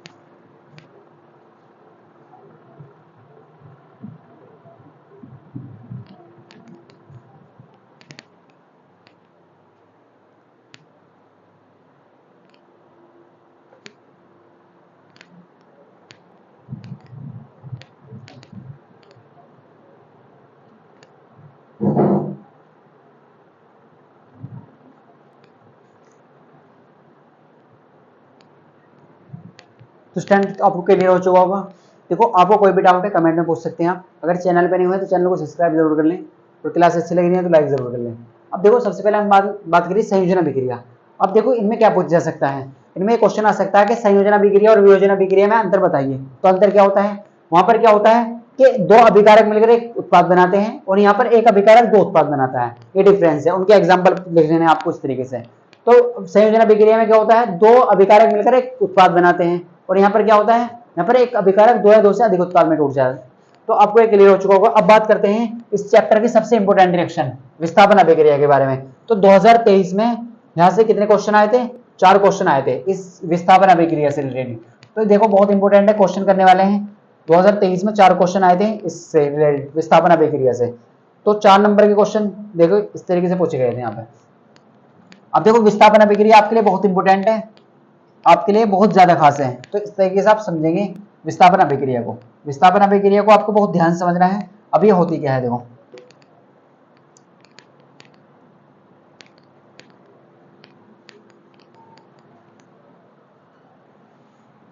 तो स्टैंड आपको क्लियर हो चुका होगा। देखो आपको कोई भी डाउट है कमेंट में पूछ सकते हैं आप। अगर चैनल पे नहीं हुए तो चैनल को सब्सक्राइब जरूर कर लें, और क्लास अच्छी लग रही है तो लाइक जरूर कर लें। अब देखो सबसे पहले हम बात करिए संयोजन अभिक्रिया। अब देखो इनमें क्या पूछा जा सकता है, इनमें क्वेश्चन आ सकता है कि संयोजन अभिक्रिया और वियोजन अभिक्रिया में अंतर बताइए। तो अंतर क्या होता है, वहां पर क्या होता है कि दो अभिकारक मिलकर एक उत्पाद बनाते हैं और यहाँ पर एक अभिकारक दो उत्पाद बनाता है, ये डिफरेंस है। उनके एग्जाम्पल लिख लेने आपको इस तरीके से। तो संयोजन अभिक्रिया में क्या होता है, दो अभिकारक मिलकर एक उत्पाद बनाते हैं, और यहाँ पर क्या होता है, यहाँ पर एक अभिकारक दो या दो से अधिक उत्पाद में टूट जाए। तो आपको ये क्लियर हो चुका होगा। अब बात करते हैं इस चैप्टर की सबसे इंपॉर्टेंट रिएक्शन विस्थापन अभिक्रिया के बारे में। तो 2023 में यहाँ से कितने क्वेश्चन आए थे, 4 क्वेश्चन आए थे इस विस्थापन अभिक्रिया से रिलेटेड। तो देखो बहुत इंपॉर्टेंट है, क्वेश्चन करने वाले हैं। 2023 में 4 क्वेश्चन आए थे इससे रिलेटेड, विस्थापन अभिक्रिया से। तो 4 नंबर के क्वेश्चन देखो इस तरीके से पूछे गए थे यहाँ पे। अब देखो विस्थापन अभिक्रिया आपके लिए बहुत इंपॉर्टेंट है, आपके लिए बहुत ज्यादा खास है। तो इस तरीके से आप समझेंगे विस्थापन अभिक्रिया को। विस्थापन अभिक्रिया को आपको बहुत ध्यान से समझना है। अब ये होती क्या है, देखो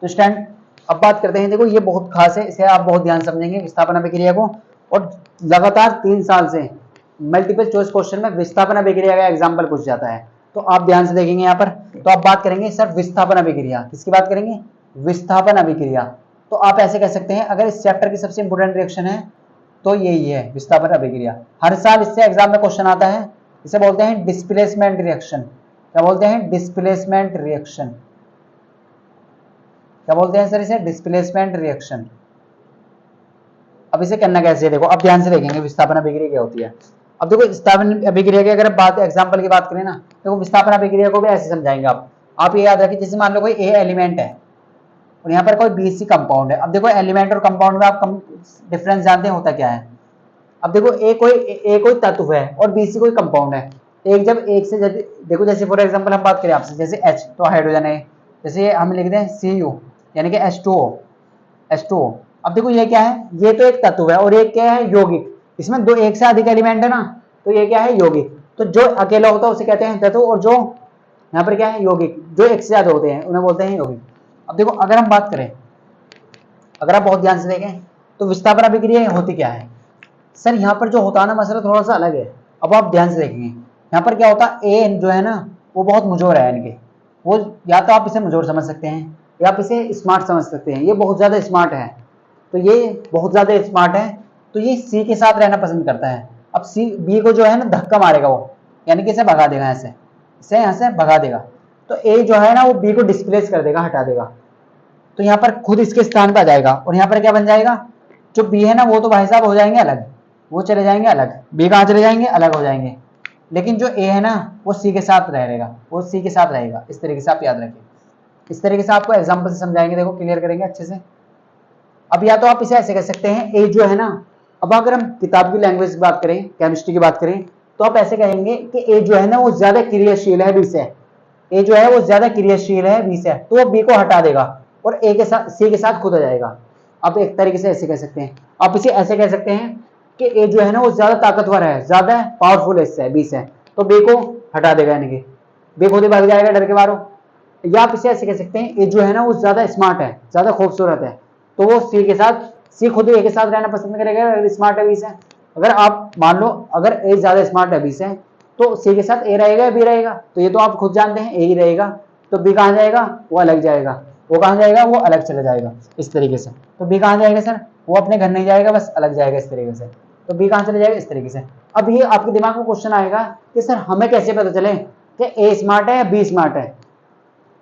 तो स्टैंड अब बात करते हैं। देखो ये बहुत खास है, इसे आप बहुत ध्यान समझेंगे विस्थापन अभिक्रिया को। और लगातार 3 साल से मल्टीपल चॉइस क्वेश्चन में विस्थापन अभिक्रिया का एग्जाम्पल पूछ जाता है। तो आप ध्यान से देखेंगे यहाँ पर। तो आप बात करेंगे सर विस्थापन अभिक्रिया, किसकी बात करेंगे, विस्थापन अभिक्रिया। तो आप ऐसे कह सकते हैं अगर इस चैप्टर की सबसे इंपोर्टेंट रिएक्शन है तो यही है विस्थापन अभिक्रिया। हर साल इससे एग्जाम में क्वेश्चन आता है। इसे बोलते हैं डिस्प्लेसमेंट रिएक्शन। क्या बोलते हैं, डिस्प्लेसमेंट रिएक्शन। क्या बोलते हैं सर इसे, डिस्प्लेसमेंट रिएक्शन। अब इसे करना कैसे है, देखो अब ध्यान से देखेंगे विस्थापन अभिक्रिया क्या होती है। अब देखो विस्थापन अभिक्रिया की अगर बात एग्जांपल की बात करें ना, देखो विस्थापन अभिक्रिया को भी ऐसे समझाएंगे आप ये याद रखिए। जैसे मान लो कोई ए एलिमेंट है और यहाँ पर कोई बी सी कंपाउंड है। अब देखो एलिमेंट और कंपाउंड में आप डिफरेंस जानते हैं होता क्या है। अब देखो ए कोई तत्व है और बी सी कोई कंपाउंड है। एक जब एक से देखो, जैसे फॉर एग्जांपल हम बात करें आपसे, जैसे H तो हाइड्रोजन है, जैसे हम लिख दें Cu यानी कि H2O। अब देखो ये क्या है, ये तो एक तत्व है और एक क्या है, यौगिक। इसमें दो एक से अधिक एलिमेंट है ना, तो ये क्या है, यौगिक। तो जो अकेला होता है उसे कहते हैं तत्व, और जो यहाँ पर क्या है, यौगिक। जो एक से ज्यादा होते हैं उन्हें बोलते हैं यौगिक। अब देखो अगर हम बात करें, अगर आप बहुत ध्यान से देखें तो विस्थापन अभिक्रिया होती क्या है सर? यहाँ पर जो होता है ना मसला थोड़ा सा अलग है। अब आप ध्यान से देखेंगे यहाँ पर क्या होता है, ए जो है ना वो बहुत मुजोर है इनके, वो या तो आप इसे मुजोर समझ सकते हैं या आप इसे स्मार्ट समझ सकते हैं। ये बहुत ज्यादा स्मार्ट है, तो ये बहुत ज्यादा स्मार्ट है, तो ये सी के साथ रहना पसंद करता है। अब सी बी को जो है ना धक्का मारेगा वो, यानी कि इसे भगा देगा, ऐसे इसे यहाँ से भगा देगा। तो ए जो है ना वो बी को डिस्प्लेस कर देगा, हटा देगा। तो यहाँ पर खुद इसके स्थान पर आ जाएगा और यहाँ पर क्या बन जाएगा, जो बी है ना वो तो भाई साहब हो जाएंगे अलग, वो चले जाएंगे अलग, बी कहाँ चले जाएंगे, अलग हो जाएंगे। लेकिन जो ए है ना वो सी के साथ रहेगा, वो सी के साथ रहेगा। इस तरीके से आप याद रखिए, इस तरीके से आपको एग्जाम्पल से समझाएंगे, देखो क्लियर करेंगे अच्छे से। अब या तो आप इसे ऐसे कह सकते हैं, ए जो है ना, अब अगर हम किताब की लैंग्वेज की बात करें, केमिस्ट्री की बात करें, तो आप ऐसे कहेंगे कि ए जो है ना वो ज्यादा क्रियाशील है बी से, ए जो है वो ज्यादा क्रियाशील है बी से, तो वो बी को हटा देगा और ए के साथ सी के साथ खुद आ जाएगा। अब एक तरीके से ऐसे कह सकते हैं, आप इसे ऐसे कह सकते हैं कि ए जो है ना वो ज्यादा ताकतवर है, ज्यादा पावरफुल है इससे, बी से, तो बी को हटा देगा, यानी कि बी खुद ही भाग जाएगा डर के मारो। या आप इसे ऐसे कह सकते हैं, ए जो है ना वो ज्यादा स्मार्ट है, ज्यादा खूबसूरत है, तो वो सी के साथ, सी खुद ए के साथ रहना पसंद करेगा अगर स्मार्ट है बी से। अगर आप मान लो अगर ए ज्यादा स्मार्ट है बी से, तो सी के साथ ए रहेगा या बी रहेगा, तो ये तो आप खुद जानते हैं ए ही रहेगा। तो बी कहाँ जाएगा, वो अलग जाएगा, वो कहाँ जाएगा, वो अलग चला जाएगा, इस तरीके से। तो बी कहाँ जाएगा सर, वो अपने घर नहीं जाएगा, बस अलग जाएगा इस तरीके से। तो बी कहाँ चले जाएगा, इस तरीके से। अब ये आपके दिमाग में क्वेश्चन आएगा कि सर हमें कैसे पता चले कि ए स्मार्ट है या बी स्मार्ट है,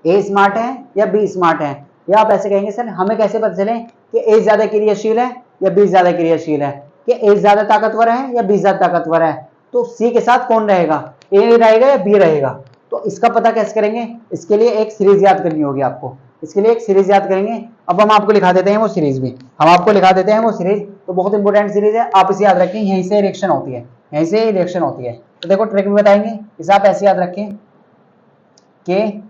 ए स्मार्ट है या बी स्मार्ट है। या आप ऐसे कहेंगे सर हमें कैसे पता चले कि ए ज्यादा क्रियाशील है या बी ज्यादा क्रियाशील है, कि ए ज्यादा ताकतवर है या बी ज्यादा ताकतवर है, तो सी के साथ कौन रहेगा, ए रहेगा या बी रहेगा। तो इसका पता कैसे करेंगे, इसके लिए एक सीरीज याद करनी होगी आपको, इसके लिए एक सीरीज याद करेंगे। अब हम आपको लिखा देते हैं वो सीरीज भी, हम आपको लिखा देते हैं वो सीरीज, तो बहुत इंपॉर्टेंट सीरीज है, आप इसे याद रखें, यहीं से रिएक्शन होती है, यहीं से रिएक्शन होती है। तो देखो ट्रिक भी बताएंगे, इसे आप ऐसे याद रखें कि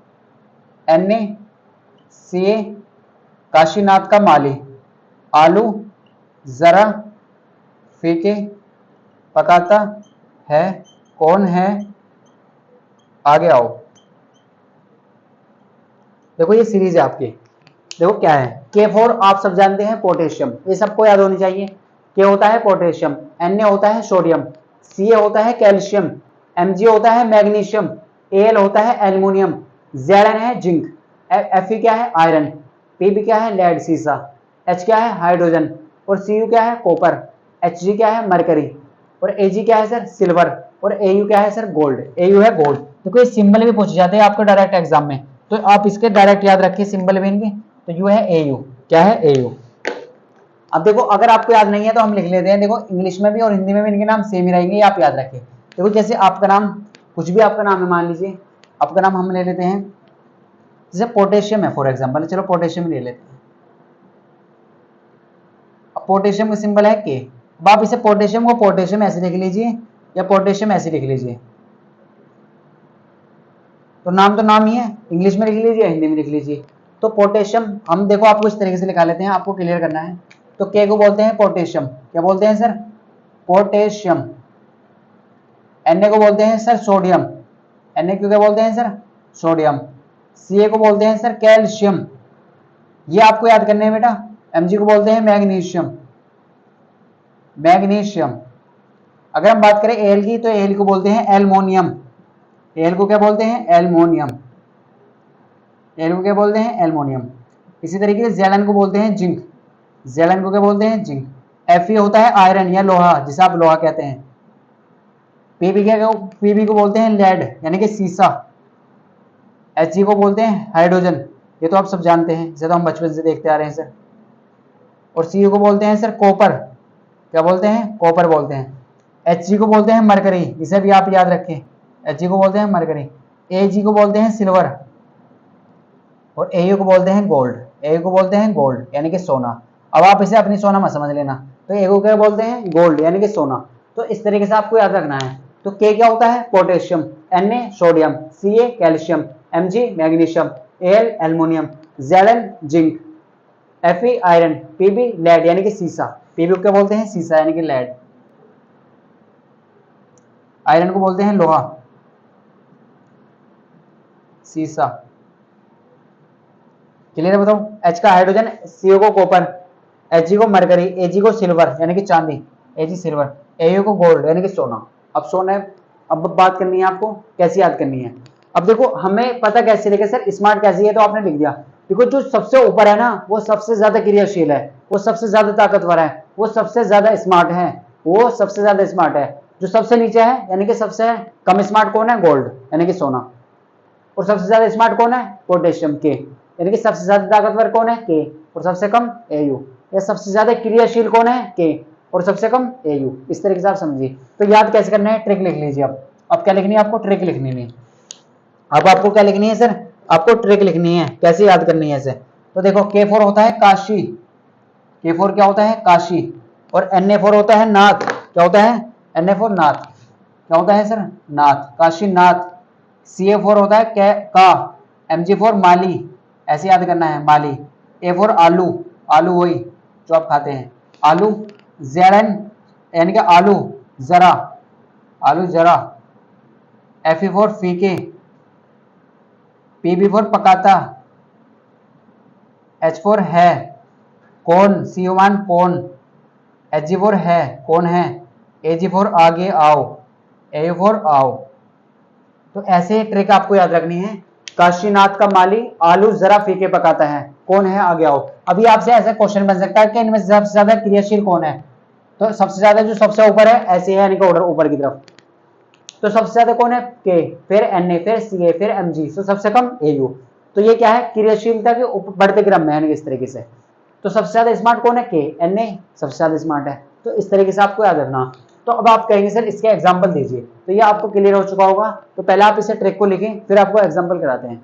NaCl काशीनाथ का माली आलू जरा फीके पकाता है, कौन है, आगे आओ। देखो ये सीरीज है आपकी, देखो क्या है, K4 आप सब जानते हैं पोटेशियम, ये सबको याद होनी चाहिए। K होता है पोटेशियम, Na होता है सोडियम, Ca होता है कैल्शियम, Mg होता है मैग्नीशियम, Al होता है एल्युमिनियम, Zn है जिंक, Fe क्या है आयरन, Pb क्या है लेड सीसा, H क्या है हाइड्रोजन, और Cu क्या है कॉपर, Hg क्या है मरकरी, और Ag क्या है सर सिल्वर, और Au क्या है सर गोल्ड, Au है गोल्ड। देखो ये सिंबल भी पूछे जाते हैं आपको डायरेक्ट एग्जाम में, तो आप इसके डायरेक्ट याद रखिए सिंबल भी इनके। तो यू है Au, क्या है Au। अब देखो अगर आपको याद नहीं है तो हम लिख लेते हैं, देखो इंग्लिश में भी और हिंदी में भी इनके नाम सेम ही रहेंगे, ये आप याद रखिए। देखो जैसे आपका नाम, कुछ भी आपका नाम है, मान लीजिए आपका नाम हम ले लेते हैं, जैसे पोटेशियम है फॉर एग्जाम्पल, चलो पोटेशियम ले लेते हैं। अब पोटेशियम का सिंबल है के, अब आप इसे पोटेशियम को पोटेशियम ऐसे लिख लीजिए या पोटेशियम ऐसे लिख लीजिए, तो नाम तो नाम ही है, इंग्लिश में लिख लीजिए हिंदी में लिख लीजिए। तो पोटेशियम हम देखो आपको इस तरीके से लिखा लेते हैं, आपको क्लियर करना है। तो के को बोलते हैं पोटेशियम, क्या बोलते हैं सर पोटेशियम। Na को बोलते हैं सर सोडियम, Na को क्या बोलते हैं सर सोडियम। Ca को बोलते हैं सर कैल्शियम, ये आपको याद करने हैं बेटा। Mg को बोलते हैं मैग्नीशियम, मैग्नीशियम। अगर हम बात करें Al की, तो Al को बोलते हैं एल्युमिनियम, Al को क्या बोलते हैं एल्युमिनियम, Al को क्या बोलते हैं एल्युमिनियम। इसी तरीके से Zn को बोलते हैं जिंक, Zn को क्या बोलते हैं जिंक। Fe होता है आयरन या लोहा, जिसे आप लोहा कहते हैं। Pb को बोलते हैं लेड यानी कि सीसा। Hg को बोलते हैं हाइड्रोजन, ये तो आप सब जानते हैं, इसे तो हम बचपन से देखते आ रहे हैं सर। और Cu को बोलते हैं सर कॉपर, क्या बोलते हैं कॉपर बोलते हैं। Hg को बोलते हैं मरकरी, इसे भी आप याद रखें, Hg को बोलते हैं मरकरी। Ag को बोलते हैं सिल्वर, और Au को बोलते हैं गोल्ड, Au को बोलते हैं गोल्ड यानी कि सोना। अब आप इसे अपनी सोना मत समझ लेना, तो Au को क्या बोलते हैं गोल्ड यानी कि सोना। तो इस तरीके से आपको याद रखना है। तो K क्या होता है potassium, Na sodium, Ca calcium, Mg magnesium, Al aluminium, Zn zinc, Fe iron, Pb lead यानी कि सीसा। Pb को क्या बोलते हैं सीसा यानी कि लेड। आयरन को बोलते हैं लोहा, सीसा। क्लियर है बताओ। H का हाइड्रोजन, CO को कॉपर, Ag को मरकरी, Ag को सिल्वर यानी कि चांदी, Ag सिल्वर, Au को गोल्ड यानी कि सोना। अब सोना, अब बात करनी है आपको कैसे याद करनी है। अब देखो हमें पता कैसे लगे सर स्मार्ट कैसी है, तो आपने लिख दिया। देखो जो सबसे ऊपर है ना वो सबसे ज्यादा क्रियाशील है, वो सबसे ज्यादा ताकतवर है, वो सबसे ज्यादा स्मार्ट है, वो सबसे ज्यादा स्मार्ट है। जो सबसे नीचे है यानी कि सबसे कम स्मार्ट कौन है, गोल्ड यानी कि सोना। और सबसे ज्यादा स्मार्ट कौन है, पोटेशियम के, यानी कि सबसे ज्यादा ताकतवर कौन है, के, और सबसे कम Au। या सबसे ज्यादा क्रियाशील कौन है, के, और सबसे कम Au। इस तरीके से आप समझिए। तो याद कैसे करना है, ट्रिक लिख लीजिए। अब क्या लिखनी है आपको, ट्रिक लिखनी है। अब आपको क्या लिखनी है सर, आपको ट्रिक लिखनी है, कैसे याद करनी है इसे। तो देखो K4 होता है काशी, K4 क्या होता है, काशी। और Na4 होता है नाथ, क्या होता है, Na4 नाथ, क्या होता है सर, नाथ, काशी नाथ। Ca4 होता है का, Mg4 माली, ऐसे याद करना है, माली। A4 आलू, आलू वही जो आप खाते हैं, आलू। Zn यानी कि आलू जरा, आलू जरा। Fe4 फीके, Pb4 पकाता, H4 है, कौन, CO1 कौन, Hg4 है, कौन है, Ag4 आगे आओ, Au4 आओ। तो ऐसे ट्रिक आपको याद रखनी है। काशीनाथ का माली आलू जरा फीके पकाता है, कौन है, आगे आओ। अभी आपसे ऐसा क्वेश्चन बन सकता है कि इनमें सबसे ज्यादा क्रियाशील कौन है, तो सबसे ज्यादा जो सबसे ऊपर है ऐसे है, यानी कि ऑर्डर ऊपर की तरफ। तो सबसे ज्यादा कौन है, के, फिर Na, फिर Ca, फिर Mg, तो सबसे कम Au। तो ये क्या है, क्रियाशीलता के बढ़ते क्रम में, यानी कि इस तरीके से। तो सबसे ज्यादा स्मार्ट कौन है, के, Na सबसे ज्यादा स्मार्ट है। तो इस तरीके से आपको याद रखना। तो अब आप कहेंगे सर इसके एग्जाम्पल दीजिए, तो ये आपको क्लियर हो चुका होगा। तो पहले आप इसे ट्रिक को लिखें, फिर आपको एग्जाम्पल कराते हैं।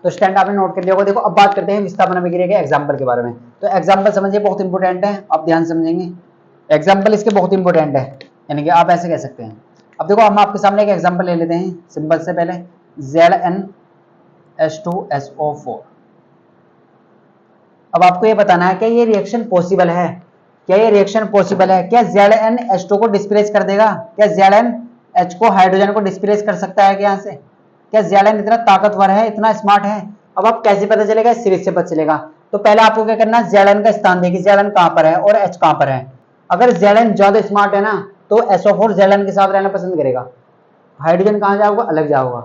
तो स्टैंड आपने नोट कर लिया होगा। देखो अब बात करते हैं विस्थापन अभिक्रिया के एग्जाम्पल के बारे में। तो एग्जाम्पल समझिए, बहुत इंपॉर्टेंट है, आप ध्यान समझेंगे। एग्जाम्पल इसके बहुत इंपॉर्टेंट है, यानी कि आप ऐसे कह सकते हैं। अब देखो हम आपके सामने एक एग्जाम्पल ले लेते हैं सिंपल से। पहले ZnH2SO4। अब आपको ये बताना है क्या ये रिएक्शन पॉसिबल है, क्या ये रिएक्शन पॉसिबल है, क्या ZnH2 को डिस्प्लेस कर देगा, क्या ZnH को हाइड्रोजन को डिस्प्लेस कर सकता है क्या यहाँ से, क्या Zn इतना ताकतवर है, इतना स्मार्ट है। अब आप कैसे पता चलेगा, इस सीरीज से पता चलेगा। तो पहले आपको क्या करना है, Zn का स्थान देखिए, Zn कहां पर है और H कहां पर है। अगर Zn ज्यादा स्मार्ट है ना तो SO4 Zn के साथ रहना पसंद करेगा, हाइड्रोजन कहां जाओगा, अलग जाओगा।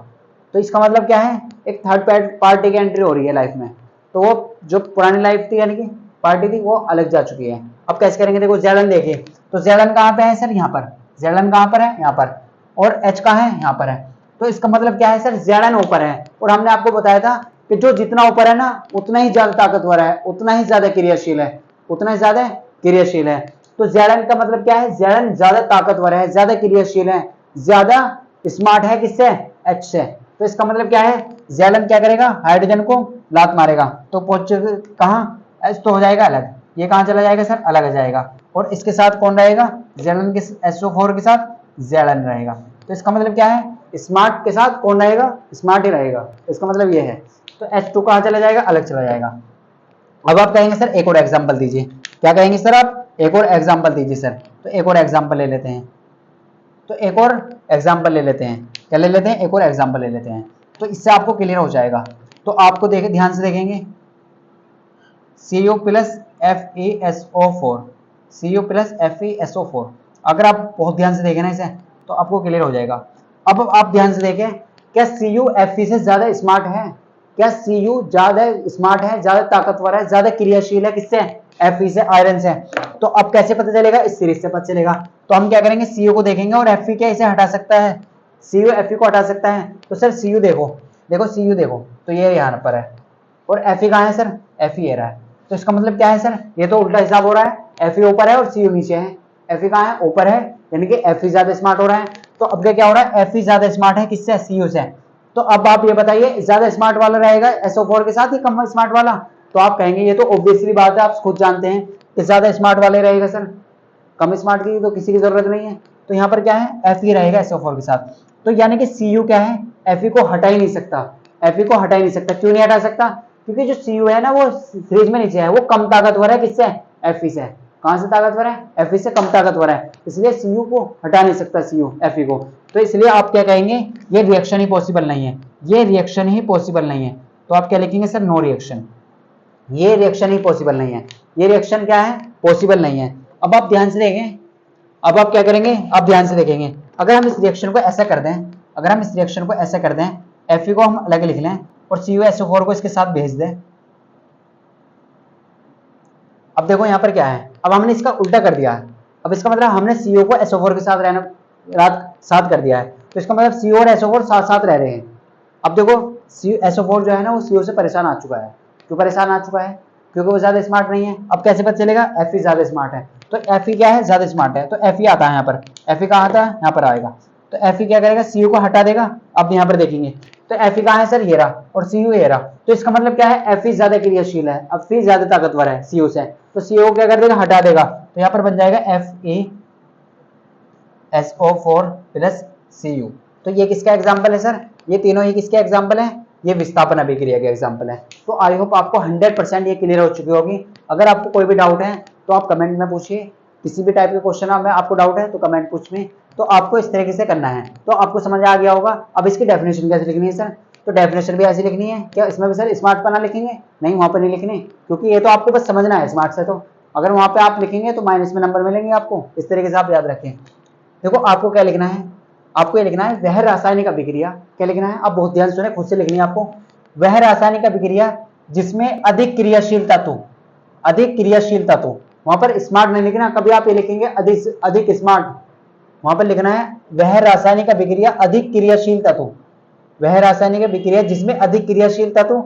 तो इसका मतलब क्या है, एक थर्ड पार्टी की एंट्री हो रही है लाइफ में। तो वो जो पुरानी लाइफ थी यानी कि पार्टी थी वो अलग जा चुकी है। अब कैसे करेंगे, देखो Zn देखिए, तो Zn कहां पे है सर, यहाँ पर। Zn कहां पर है, यहाँ पर। और H कहां है, यहाँ पर है। तो इसका मतलब क्या है सर, Zn ऊपर है। और हमने आपको बताया था कि जो जितना ऊपर है ना उतना ही ज्यादा ताकतवर है, उतना ही ज्यादा क्रियाशील है, उतना ही ज्यादा क्रियाशील है। तो Zn का मतलब क्या है, Zn ज्यादा ताकतवर है, ज्यादा क्रियाशील है, ज्यादा स्मार्ट है, किससे, H से। तो इसका मतलब क्या है, Zn क्या करेगा, हाइड्रोजन को लात मारेगा, तो पहुंचे कहां, H तो हो जाएगा अलग, ये कहां चला जाएगा सर, अलग हो जाएगा। और इसके साथ कौन रहेगा, Zn के SO4 के साथ Zn रहेगा। तो इसका मतलब क्या है, स्मार्ट के साथ कौन रहेगा, स्मार्ट ही रहेगा। इसका मतलब ये है। तो H2 कहां चला जाएगा, अलग चला जाएगा। अब आप कहेंगे सर एक और एग्जांपल दीजिए, क्या कहेंगे सर आप, एक और एग्जांपल दीजिए सर। तो एक और एग्जांपल ले लेते हैं, तो एक और एग्जांपल ले लेते हैं, क्या ले लेते हैं, एक और एग्जांपल ले लेते हैं। तो इससे आपको क्लियर हो जाएगा। तो आपको देखे, ध्यान से देखेंगे, Cu plus FeSO4, Cu plus FeSO4। अगर आप बहुत ध्यान से देखें ना इसे तो आपको क्लियर हो जाएगा। अब आप ध्यान से देखें, क्या Cu Fe से ज्यादा स्मार्ट है, क्या Cu ज्यादा स्मार्ट है, ज्यादा ताकतवर है, ज्यादा क्रियाशील है, किससे, Fe से, आयरन से। तो अब कैसे पता चलेगा, इस सीरीज से पता चलेगा। तो हम क्या करेंगे, Cu को देखेंगे और Fe क्या इसे हटा सकता है, Cu Fe को हटा सकता है। तो सर Cu देखो, देखो Cu देखो, तो ये यहाँ पर है और Fe कहाँ है सर, Fe ये रहा है। तो इसका मतलब क्या है सर, ये तो उल्टा हिसाब हो रहा है, Fe ऊपर है और Cu नीचे है। Fe कहाँ है, ऊपर है, यानी कि Fe ज्यादा स्मार्ट हो रहा है। तो अब क्या हो रहा है, Fe ज्यादा स्मार्ट है किससे, Cu से। तो अब आप ये बताइए, ज्यादा स्मार्ट वाला रहेगा SO4 के साथ ही कम स्मार्ट वाला। तो आप कहेंगे ये तो ऑब्वियसली बात है, आप खुद जानते हैं कि ज्यादा स्मार्ट वाले रहेगा सर, कम स्मार्ट की तो किसी की जरूरत नहीं है। तो यहाँ पर क्या है Fe रहेगा SO4 के साथ। तो यानी कि Cu क्या है Fe को हटा ही नहीं सकता, Fe को हटा ही नहीं सकता। क्यों नहीं हटा सकता? क्योंकि जो Cu है ना वो सीरीज में नीचे है, वो कम ताकतवर है किससे? Fe से। कहां से ताकतवर है? Fe से कम ताकतवर है, इसलिए Cu को हटा नहीं सकता Fe को। तो इसलिए आप क्या कहेंगे, ये रिएक्शन ही पॉसिबल नहीं है, ये रिएक्शन ही पॉसिबल नहीं है। तो आप क्या लिखेंगे सर? No reaction. ये रिएक्शन ही पॉसिबल नहीं है, ये रिएक्शन क्या है? पॉसिबल नहीं है। अब आप ध्यान से देखें, अब आप क्या करेंगे? आप ध्यान से देखेंगे, अगर हम इस रिएक्शन को ऐसा कर दें, अगर हम इस रिएक्शन को ऐसा कर दें, Fe को हम अलग लिख लें और CuSO4 को इसके साथ भेज दें। अब देखो यहाँ पर क्या है, अब हमने इसका उल्टा कर दिया है। अब इसका मतलब हमने CO को SO4 के साथ साथ कर दिया है, तो इसका मतलब CO और SO4 साथ साथ रह रहे हैं। अब देखो SO4 जो है ना वो CO से परेशान आ चुका है। क्यों परेशान आ चुका है? क्योंकि वो ज्यादा स्मार्ट नहीं है। अब कैसे पता चलेगा? Fe ज्यादा स्मार्ट है, तो Fe क्या है? ज्यादा स्मार्ट है, तो Fe आता है यहाँ पर। Fe कहाँ आता है? यहाँ पर आएगा। तो Fe क्या करेगा? CO को हटा देगा। अब यहाँ पर देखेंगे तो Fe कहाँ है सर? ये रहा, और CU ये रहा। तो इसका मतलब क्या है? Fe ज्यादा क्रियाशील है, अब Fe ज्यादा ताकतवर है CO से, तो CO क्या कर देगा? हटा देगा। तो यहाँ पर बन जाएगा FeSO4 प्लस Cu। तो ये किसका एग्जाम्पल है सर? ये तीनों ही किसके एग्जाम्पल है? ये विस्थापन अभिक्रिया के एग्जाम्पल है। तो आई होप आपको 100% ये क्लियर हो चुकी होगी। अगर आपको कोई भी डाउट है तो आप कमेंट में पूछिए, किसी भी टाइप के क्वेश्चन में आपको डाउट है तो कमेंट पूछिए। तो आपको इस तरीके से करना है, तो आपको समझ आ गया होगा। अब इसकी डेफिनेशन कैसे लिखनी है सर? तो डेफिनेशन भी ऐसी लिखनी है। क्या इसमें भी सर स्मार्ट पना लिखेंगे? नहीं, वहां पर नहीं लिखनी, क्योंकि ये तो आपको बस समझना है स्मार्ट से। तो अगर वहां पे आप लिखेंगे तो माइनस में नंबर मिलेंगे आपको। इस तरीके से आप याद रखें। देखो आपको क्या लिखना है, आपको ये लिखना है वह रासायनिक अभिक्रिया। क्या लिखना है? आप बहुत ध्यान सुने, खुद से लिखनी है आपको। वह रासायनिक अभिक्रिया जिसमें अधिक क्रियाशील तत्व, अधिक क्रियाशील तत्व, वहां पर स्मार्ट नहीं लिखना। कभी आप ये लिखेंगे अधिक स्मार्ट, वहां पर लिखना है वह रासायनिक अभिक्रिया अधिक क्रियाशील तत्व, वह रासायनिक अभिक्रिया जिसमें अधिक क्रियाशील तत्व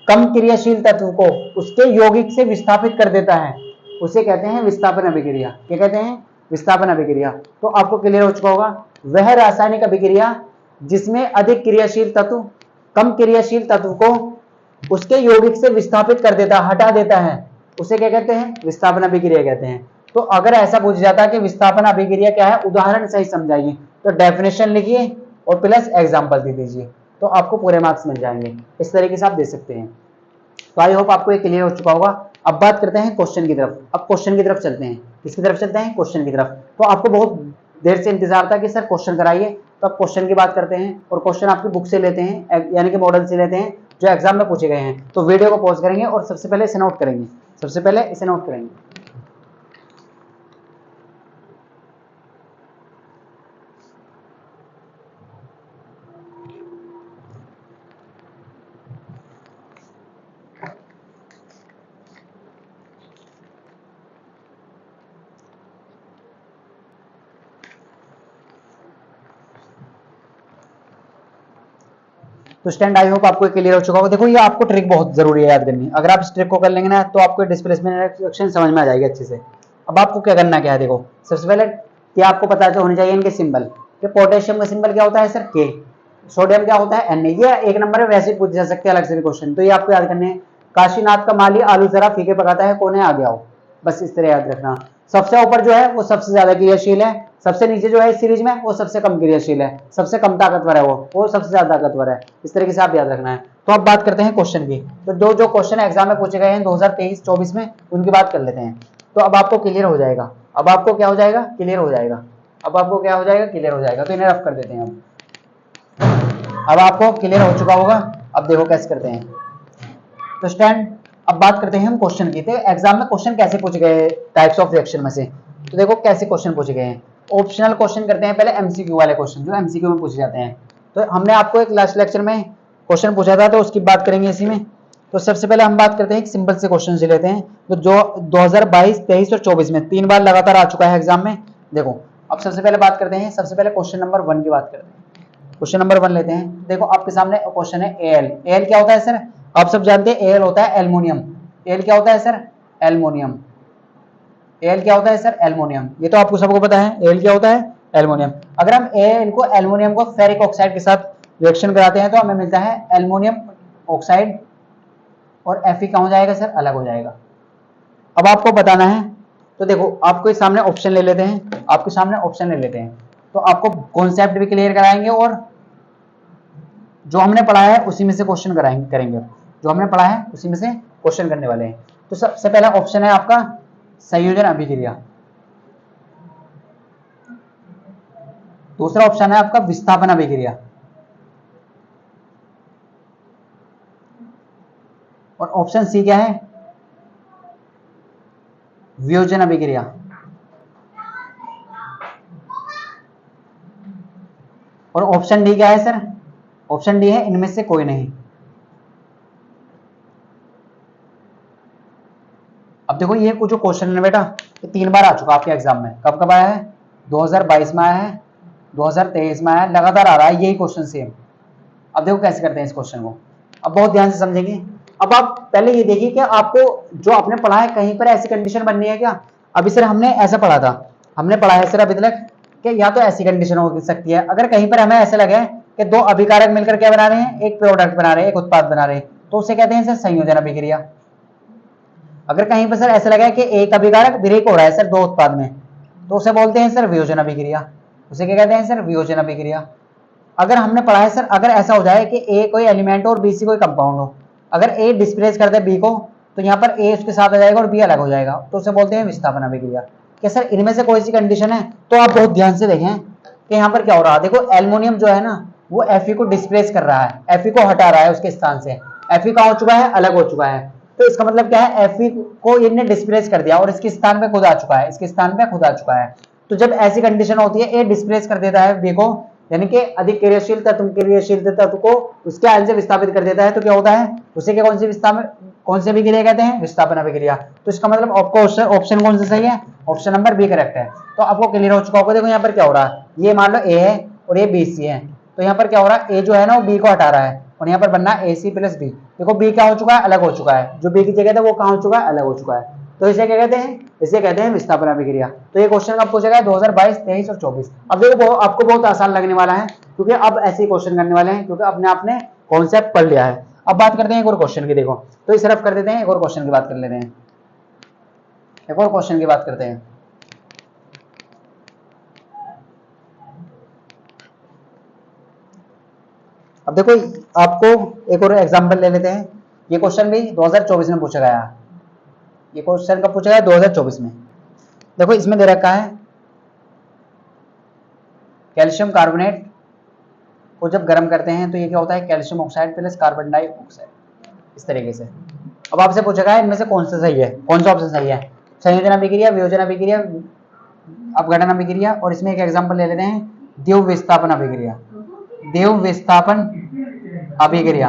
कम क्रियाशील तत्व को उसके यौगिक से विस्थापित कर देता है, उसे कहते हैं विस्थापन अभिक्रिया। क्या कहते हैं? विस्थापन अभिक्रिया। तो आपको क्लियर हो चुका होगा, वह रासायनिक अभिक्रिया जिसमें अधिक क्रियाशील तत्व कम क्रियाशील तत्व को उसके यौगिक से विस्थापित कर देता, हटा देता है, उसे क्या कहते हैं? विस्थापन अभिक्रिया कहते हैं। तो अगर ऐसा पूछ जाता है कि विस्थापन अभिक्रिया क्या है, उदाहरण सही समझाइए, तो डेफिनेशन लिखिए और प्लस एग्जांपल दे दीजिए, तो आपको पूरे मार्क्स मिल जाएंगे। इस तरीके से आप दे सकते हैं। तो आई होप आपको ये क्लियर हो चुका होगा। अब बात करते हैं क्वेश्चन की तरफ। अब क्वेश्चन की तरफ चलते हैं। किसकी तरफ चलते हैं? क्वेश्चन की तरफ। तो आपको बहुत देर से इंतजार था कि सर क्वेश्चन कराइए, तो अब क्वेश्चन की बात करते हैं। और क्वेश्चन आपकी बुक से लेते हैं, यानी कि मॉडल से लेते हैं जो एग्जाम में पूछे गए हैं। तो वीडियो को पॉज करेंगे और सबसे पहले इसे नोट करेंगे, सबसे पहले इसे नोट करेंगे। तो स्टैंड आई होप आपको क्लियर हो चुका होगा। देखो ये आपको ट्रिक बहुत जरूरी है याद करनी। अगर आप इस ट्रिक को कर लेंगे ना तो आपको डिस्प्लेसमेंट रिएक्शन समझ में आ जाएगी अच्छे से। अब आपको क्या करना क्या है, देखो सबसे पहले क्या आपको पता होने चाहिए इनके सिंबल। कि पोटेशियम का सिंबल क्या होता है सर? के। सोडियम क्या होता है? Na। ये एक नंबर में वैसे पूछ जा सकते हैं अलग से भी क्वेश्चन, तो ये आपको याद करने हैं। काशीनाथ का माली आलू जरा फीके पकाता है, कोने आ गया हो, बस इस तरह याद रखना। सबसे ऊपर जो है वो सबसे ज्यादा क्रियाशील है, सबसे नीचे जो है इस सीरीज में वो सबसे कम क्रियाशील है, सबसे कम ताकतवर है वो सबसे ज्यादा ताकतवर है। इस तरीके से आप याद रखना है। तो अब बात करते हैं क्वेश्चन की। तो जो क्वेश्चन एग्जाम में पूछे गए हैं 2023-24 में, उनकी बात कर लेते हैं। तो अब आपको क्लियर हो जाएगा। अब आपको क्या हो जाएगा? क्लियर हो जाएगा। अब आपको क्या हो जाएगा? क्लियर हो जाएगा। तो इन्हें रफ कर देते हैं। अब आपको क्लियर हो चुका होगा। अब देखो कैसे करते हैं। तो स्टैंड अब बात करते हैं हम क्वेश्चन की। तो एग्जाम में क्वेश्चन कैसे पूछे गए टाइप्स ऑफ रिएक्शन में से, तो देखो कैसे क्वेश्चन पूछे गए हैं। ऑप्शनल क्वेश्चन करते हैं पहले, एमसीक्यू वाले क्वेश्चन जो एमसीक्यू में पूछे जाते हैं। तो हमने आपको एक लास्ट लेक्चर में क्वेश्चन पूछा था, तो उसकी बात करेंगे इसी में। तो सबसे पहले हम बात करते हैं सिंपल से क्वेश्चन से लेते हैं, तो जो 2022, 23 और 24 में 3 बार लगातार आ चुका है एग्जाम में। देखो अब सबसे पहले बात करते हैं, सबसे पहले क्वेश्चन नंबर 1 की बात करते हैं। क्वेश्चन नंबर 1 लेते हैं। देखो आपके सामने क्वेश्चन है एल। एल क्या होता है सर? आप सब जानते हैं एल होता है एल्युमिनियम। एल क्या होता है सर? एल्युमिनियम। एल क्या होता है सर? एल्युमिनियम। ये तो आपको सबको पता है एल क्या होता है? एल्युमिनियम। अगर हम एल को एल्युमिनियम को फेरिक ऑक्साइड के साथ रिएक्शन कराते हैं तो हमें मिलता है एल्युमिनियम ऑक्साइड, और Fe कहाँ हो जाएगा सर? अलग हो जाएगा। अब आपको बताना है, तो देखो आपके सामने ऑप्शन ले लेते हैं, आपके सामने ऑप्शन ले लेते हैं। तो आपको कॉन्सेप्ट भी क्लियर कराएंगे और जो हमने पढ़ा है उसी में से क्वेश्चन करेंगे। जो हमने पढ़ा है उसी में से क्वेश्चन करने वाले हैं। तो सबसे पहला ऑप्शन है आपका संयोजन अभिक्रिया, दूसरा ऑप्शन है आपका विस्थापन अभिक्रिया, और ऑप्शन सी क्या है, वियोजन अभिक्रिया। और ऑप्शन डी क्या है सर, ऑप्शन डी है इनमें से कोई नहीं। अब देखो ये जो क्वेश्चन है बेटा, ये 3 बार आ चुका आपके एग्जाम में। कब कब आया है, 2022 में आया है, 2023 में आया है, लगातार आ रहा है यही क्वेश्चन सेम। अब देखो कैसे करते हैं इस क्वेश्चन को, अब बहुत ध्यान से समझेंगे। अब आप पहले ये देखिए कि आपको जो आपने पढ़ा है कहीं पर ऐसी कंडीशन बननी है क्या। अभी सर हमने ऐसा पढ़ा था, हमने पढ़ा है सर अभी तक कि या तो ऐसी कंडीशन हो सकती है, अगर कहीं पर हमें ऐसे लगे कि 2 अभिकारक मिलकर क्या बना रहे हैं, एक प्रोडक्ट बना रहे हैं, एक उत्पाद बना रहे हैं, तो उसे कहते हैं सर संयोजन अभिक्रिया। अगर कहीं पर सर ऐसा लगा कि एक अभिकारक ब्रेक हो रहा है सर 2 उत्पाद में, तो उसे बोलते हैं सर वियोजन अभिक्रिया। उसे क्या कहते हैं सर, वियोजन अभिक्रिया। अगर हमने पढ़ा है सर, अगर ऐसा हो जाए कि ए कोई एलिमेंट और बी सी कोई कंपाउंड हो, अगर ए डिस्प्लेस कर दे बी को, तो यहाँ पर ए उसके साथ आ जाएगा और बी अलग हो जाएगा, तो उसे बोलते हैं विस्थापन अभिक्रिया। क्या सर इनमें से कोई सी कंडीशन है, तो आप बहुत ध्यान से देखें कि यहाँ पर क्या हो रहा है। देखो एल्युमिनियम जो है ना, वो Fe को डिस्प्लेस कर रहा है, Fe को हटा रहा है उसके स्थान से। Fe कहाँ हो चुका है, अलग हो चुका है। तो इसका मतलब क्या है, Fe को इनने डिस्प्लेस कर दिया और इसके स्थान पे खुद आ चुका है, इसके स्थान पे खुद आ चुका है। तो जब ऐसी कंडीशन होती है, ए डिस्प्लेस कर देता है बी को, यानी कि अधिक क्रियाशील तत्व को उसके आयन से विस्थापित कर देता है, तो क्या होता है, उसे क्या कौन सी अभिक्रिया कहते हैं, विस्थापन अभिक्रिया। तो इसका मतलब आपको ऑप्शन कौन सा सही है, ऑप्शन नंबर बी करेक्ट है। तो आपको क्लियर हो चुका होगा। देखो यहाँ पर क्या हो रहा है, ये मान लो ए है और ये बी सी है, तो यहाँ पर क्या हो रहा है, ए जो है ना वो बी को हटा रहा है और यहाँ पर बनना है ए सी प्लस बी। देखो बी क्या हो चुका है, अलग हो चुका है, जो बी की जगह था वो कहाँ हो चुका है, अलग हो चुका है। तो इसे क्या कहते हैं, इसे कहते हैं विस्थापन अभिक्रिया। तो ये क्वेश्चन कब पूछा गया, 2022, 23 और 24। अब देखो आपको बहुत आसान लगने वाला है, क्योंकि अब ऐसे क्वेश्चन करने वाले हैं, क्योंकि अपने आपने कॉन्सेप्ट पढ़ लिया है। अब बात करते हैं एक और क्वेश्चन की। देखो तो इस तरफ कर देते हैं, एक और क्वेश्चन की बात कर लेते हैं, एक और क्वेश्चन की बात करते हैं। अब देखो आपको एक और एग्जांपल ले लेते हैं। ये क्वेश्चन भी 2024 में पूछा गया है। ये क्वेश्चन कब पूछा गया, 2024 में। देखो इसमें दे रखा है कैल्शियम कार्बोनेट को जब गर्म करते हैं तो ये क्या होता है, calcium oxide plus carbon dioxide, इस तरीके से। अब आपसे पूछा गया इनमें से कौन सा सही है, कौन सा ऑप्शन सही है, संयोजन अभिक्रिया, वियोजन अभिक्रिया, अपघटन अभिक्रिया, और इसमें एक एग्जांपल ले लेते हैं, द्रव विस्थापन अभिक्रिया। द्रव विस्थापन अभिक्रिया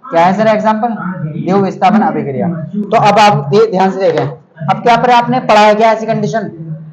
क्या है सर एग्जांपल, द्रव विस्थापन अभिक्रिया। तो अब आप ध्यान से देखें, अब क्या पर आपने पढ़ा है क्या ऐसी कंडीशन।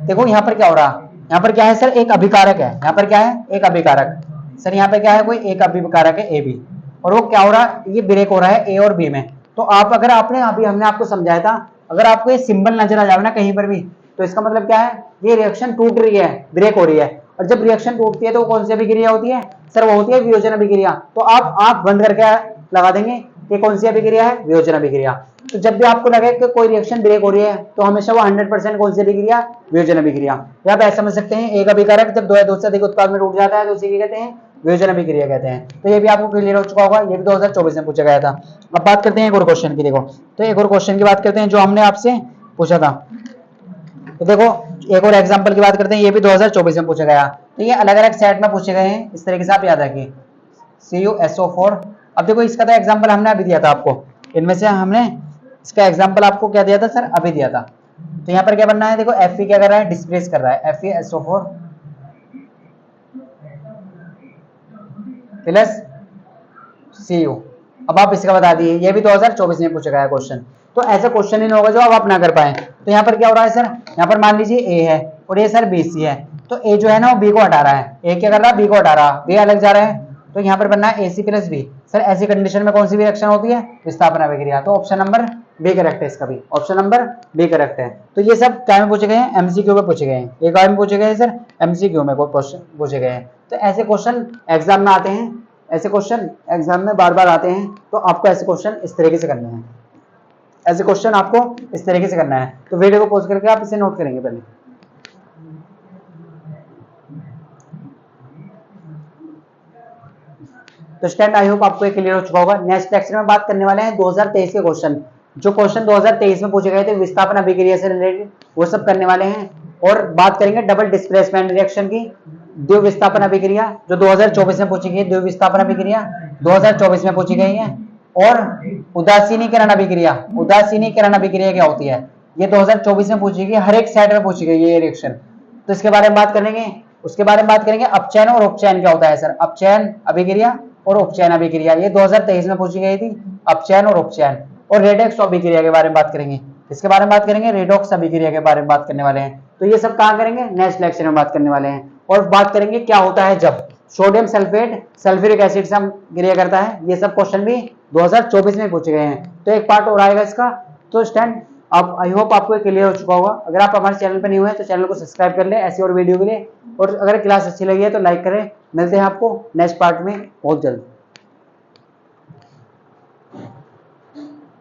देखो यहाँ पर क्या हो रहा है, यहाँ पर क्या है सर, एक अभिकारक है, यहाँ पर क्या है, एक अभिकारक। सर यहाँ पे क्या है, कोई एक अभिकारक है ए बी, और वो क्या हो रहा है, ये ब्रेक हो रहा है ए और बी में। तो आप अगर आपने अभी हमने आपको समझाया था, अगर आपको ये सिंबल नजर आ जाए ना कहीं पर भी, तो इसका मतलब क्या है, ये रिएक्शन टूट रही है, ब्रेक हो रही है। और जब रिएक्शन टूटती है तो कौन सी अभिक्रिया होती है सर, वो होती है वियोजन अभिक्रिया। तो आप आंख बंद करके लगा देंगे कि कौन सी अभिक्रिया है, वियोजन अभिक्रिया। तो जब भी आपको लगे कि कोई रिएक्शन ब्रेक हो रही है, तो हमेशा वो 100% कौन सी अभिक्रिया, वियोजन अभिक्रिया। या आप ऐसा समझ सकते हैं, एक अभिकारक जब दो से अधिक उत्पाद में टूट जाता है तो उसे कहते हैं, वियोजन अभिक्रिया कहते हैं। तो ये भी आपको क्लियर हो चुका होगा, ये भी 2024 में पूछा गया था। अब बात करते हैं एक और क्वेश्चन की। देखो तो एक और क्वेश्चन की बात करते हैं जो हमने आपसे पूछा था। तो देखो एक और एग्जांपल की बात करते हैं, ये भी 2024 में पूछा गया। तो ये अलग अलग सेट में पूछे गए हैं, इस तरीके से आप याद रखिए, CuSO4। अब देखो इसका तो एग्जांपल हमने अभी दिया था आपको, इनमें से हमने इसका एग्जांपल आपको क्या दिया था सर, अभी दिया था। तो यहाँ पर क्या बनना है, देखो Fe क्या कर रहा है, डिस्प्लेस कर रहा है, FeSO4 प्लस Cu। अब आप इसका बता दिए, ये भी 2024 में पूछा गया क्वेश्चन। तो ऐसा क्वेश्चन ही नहीं होगा जो आप ना कर पाए। तो यहाँ पर क्या हो रहा है सर, यहाँ पर मान लीजिए ए है और ये सर बी सी है, तो ए जो है ना वो बी को हटा रहा है, ए क्या कर रहा है, बी को हटा रहा है, बी अलग जा रहा है, तो यहाँ पर बनना है AC प्लस बी। सर ऐसी कंडीशन में कौन सी भी रिएक्शन होती है, विस्थापन अभिक्रिया। तो ऑप्शन नंबर बी करेक्ट है, इसका भी ऑप्शन नंबर बी करेक्ट है। तो ये सब क्या में पूछे गए हैं, MCQ में पूछे गए हैं, एक में पूछे गए हैं सर, MCQ में क्वेश्चन पूछे गए हैं। तो ऐसे क्वेश्चन एग्जाम में आते हैं, ऐसे क्वेश्चन एग्जाम में बार बार आते हैं। तो आपको ऐसे क्वेश्चन इस तरीके से करने हैं, ऐसे क्वेश्चन आपको इस तरीके से करना है। तो वीडियो को पॉज करके आप इसे नोट करेंगे पहले। तो स्टैंड आई होप आपको क्लियर हो चुका होगा। नेक्स्ट लेक्चर में बात करने वाले हैं 2023 के क्वेश्चन, जो क्वेश्चन 2023 में पूछे गए थे विस्थापन अभिक्रिया से रिलेटेड, वो सब करने वाले हैं। और बात करेंगे डबल डिस्प्लेसमेंट रिएक्शन की, द्वितीय विस्थापन अभिक्रिया जो 2024 में पूछी गई, द्वितीय विस्थापन अभिक्रिया 2024 में पूछी गई है। और उदासीनीकरण अभिक्रिया, उदासीनीकरण अभिक्रिया क्या होती है, ये 2024 में पूछी गई, हर एक सेट में पूछी गई ये रिएक्शन, तो इसके बारे में बात करेंगे। उसके बारे में बात करेंगे अपचयन और उपचयन क्या होता है सर, अपचयन अभिक्रिया और उपचयन अभिक्रिया, ये 2023 में पूछी गई थी, अपचयन और उपचयन। और रेडॉक्स अभिक्रिया के बारे में बात करेंगे, इसके बारे में बात करेंगे, रेडॉक्स अभिक्रिया के बारे में बात करने वाले हैं। तो ये सब कहाँ करेंगे, नेक्स्ट लेक्चर में बात करने वाले हैं। और बात करेंगे क्या होता है जब सोडियम सल्फेट सल्फ्यूरिक एसिड से क्रिया करता है, ये सब क्वेश्चन भी 2024 में पूछे गए हैं। तो एक पार्ट और आएगा इसका। तो स्टैंड आप, आई होप आपको क्लियर हो चुका होगा। अगर आप हमारे चैनल पर नहीं हुए तो चैनल को सब्सक्राइब कर ले ऐसी और वीडियो के लिए। और अगर क्लास अच्छी लगी है तो लाइक करें। मिलते हैं आपको नेक्स्ट पार्ट में बहुत जल्द।